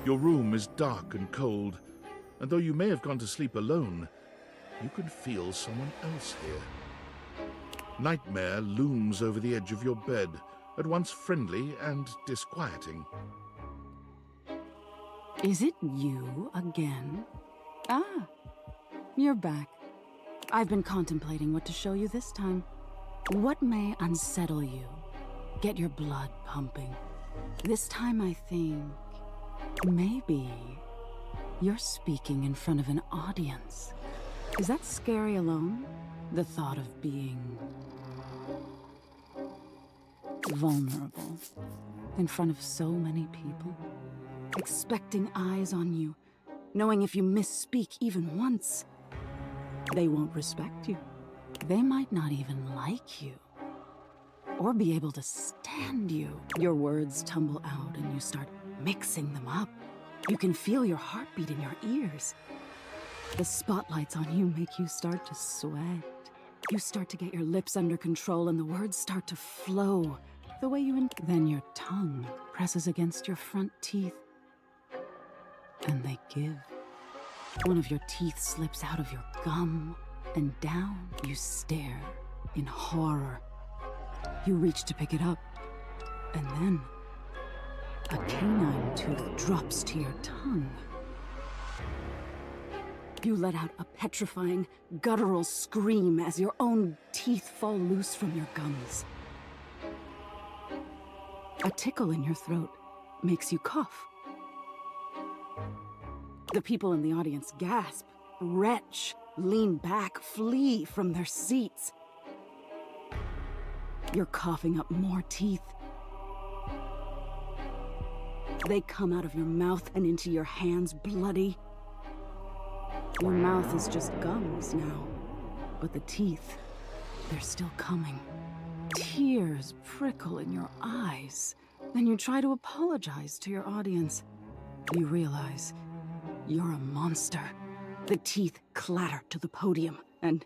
Your room is dark and cold, and though you may have gone to sleep alone, you can feel someone else here. Nightmare looms over the edge of your bed, at once friendly and disquieting. Is it you again? Ah, you're back. I've been contemplating what to show you this time. What may unsettle you? Get your blood pumping. This time I think maybe you're speaking in front of an audience. Is that scary alone? The thought of being vulnerable in front of so many people, expecting eyes on you, knowing if you misspeak even once, they won't respect you. They might not even like you, or be able to stand you. Your words tumble out and you start mixing them up. You can feel your heartbeat in your ears. The spotlights on you make you start to sweat. You start to get your lips under control and the words start to flow the way you Then your tongue presses against your front teeth and they give. One of your teeth slips out of your gum and down you stare in horror. You reach to pick it up and then a canine tooth drops to your tongue. You let out a petrifying, guttural scream as your own teeth fall loose from your gums. A tickle in your throat makes you cough. The people in the audience gasp, retch, lean back, flee from their seats. You're coughing up more teeth. They come out of your mouth and into your hands bloody. Your mouth is just gums now, but the teeth, they're still coming. Tears prickle in your eyes. Then you try to apologize to your audience. You realize you're a monster. The teeth clatter to the podium, and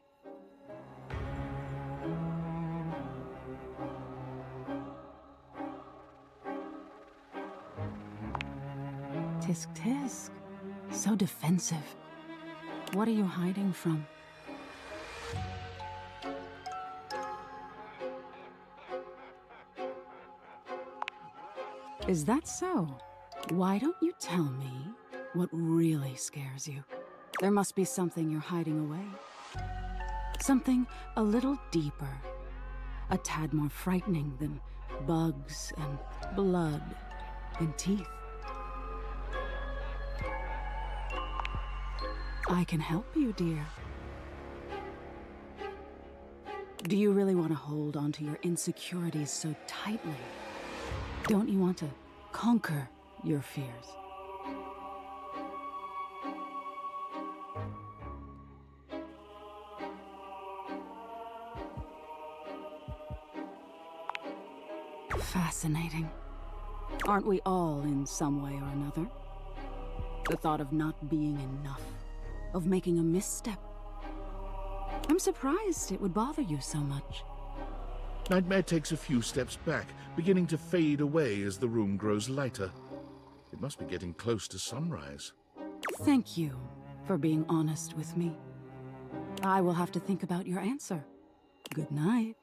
tisk tisk. So defensive. What are you hiding from? Is that so? Why don't you tell me what really scares you? There must be something you're hiding away. Something a little deeper. A tad more frightening than bugs and blood and teeth. I can help you, dear. Do you really want to hold on to your insecurities so tightly? Don't you want to conquer your fears? Fascinating. Aren't we all in some way or another? The thought of not being enough, of making a misstep. I'm surprised it would bother you so much. Nightmare takes a few steps back, beginning to fade away as the room grows lighter. It must be getting close to sunrise. Thank you for being honest with me. I will have to think about your answer. Good night.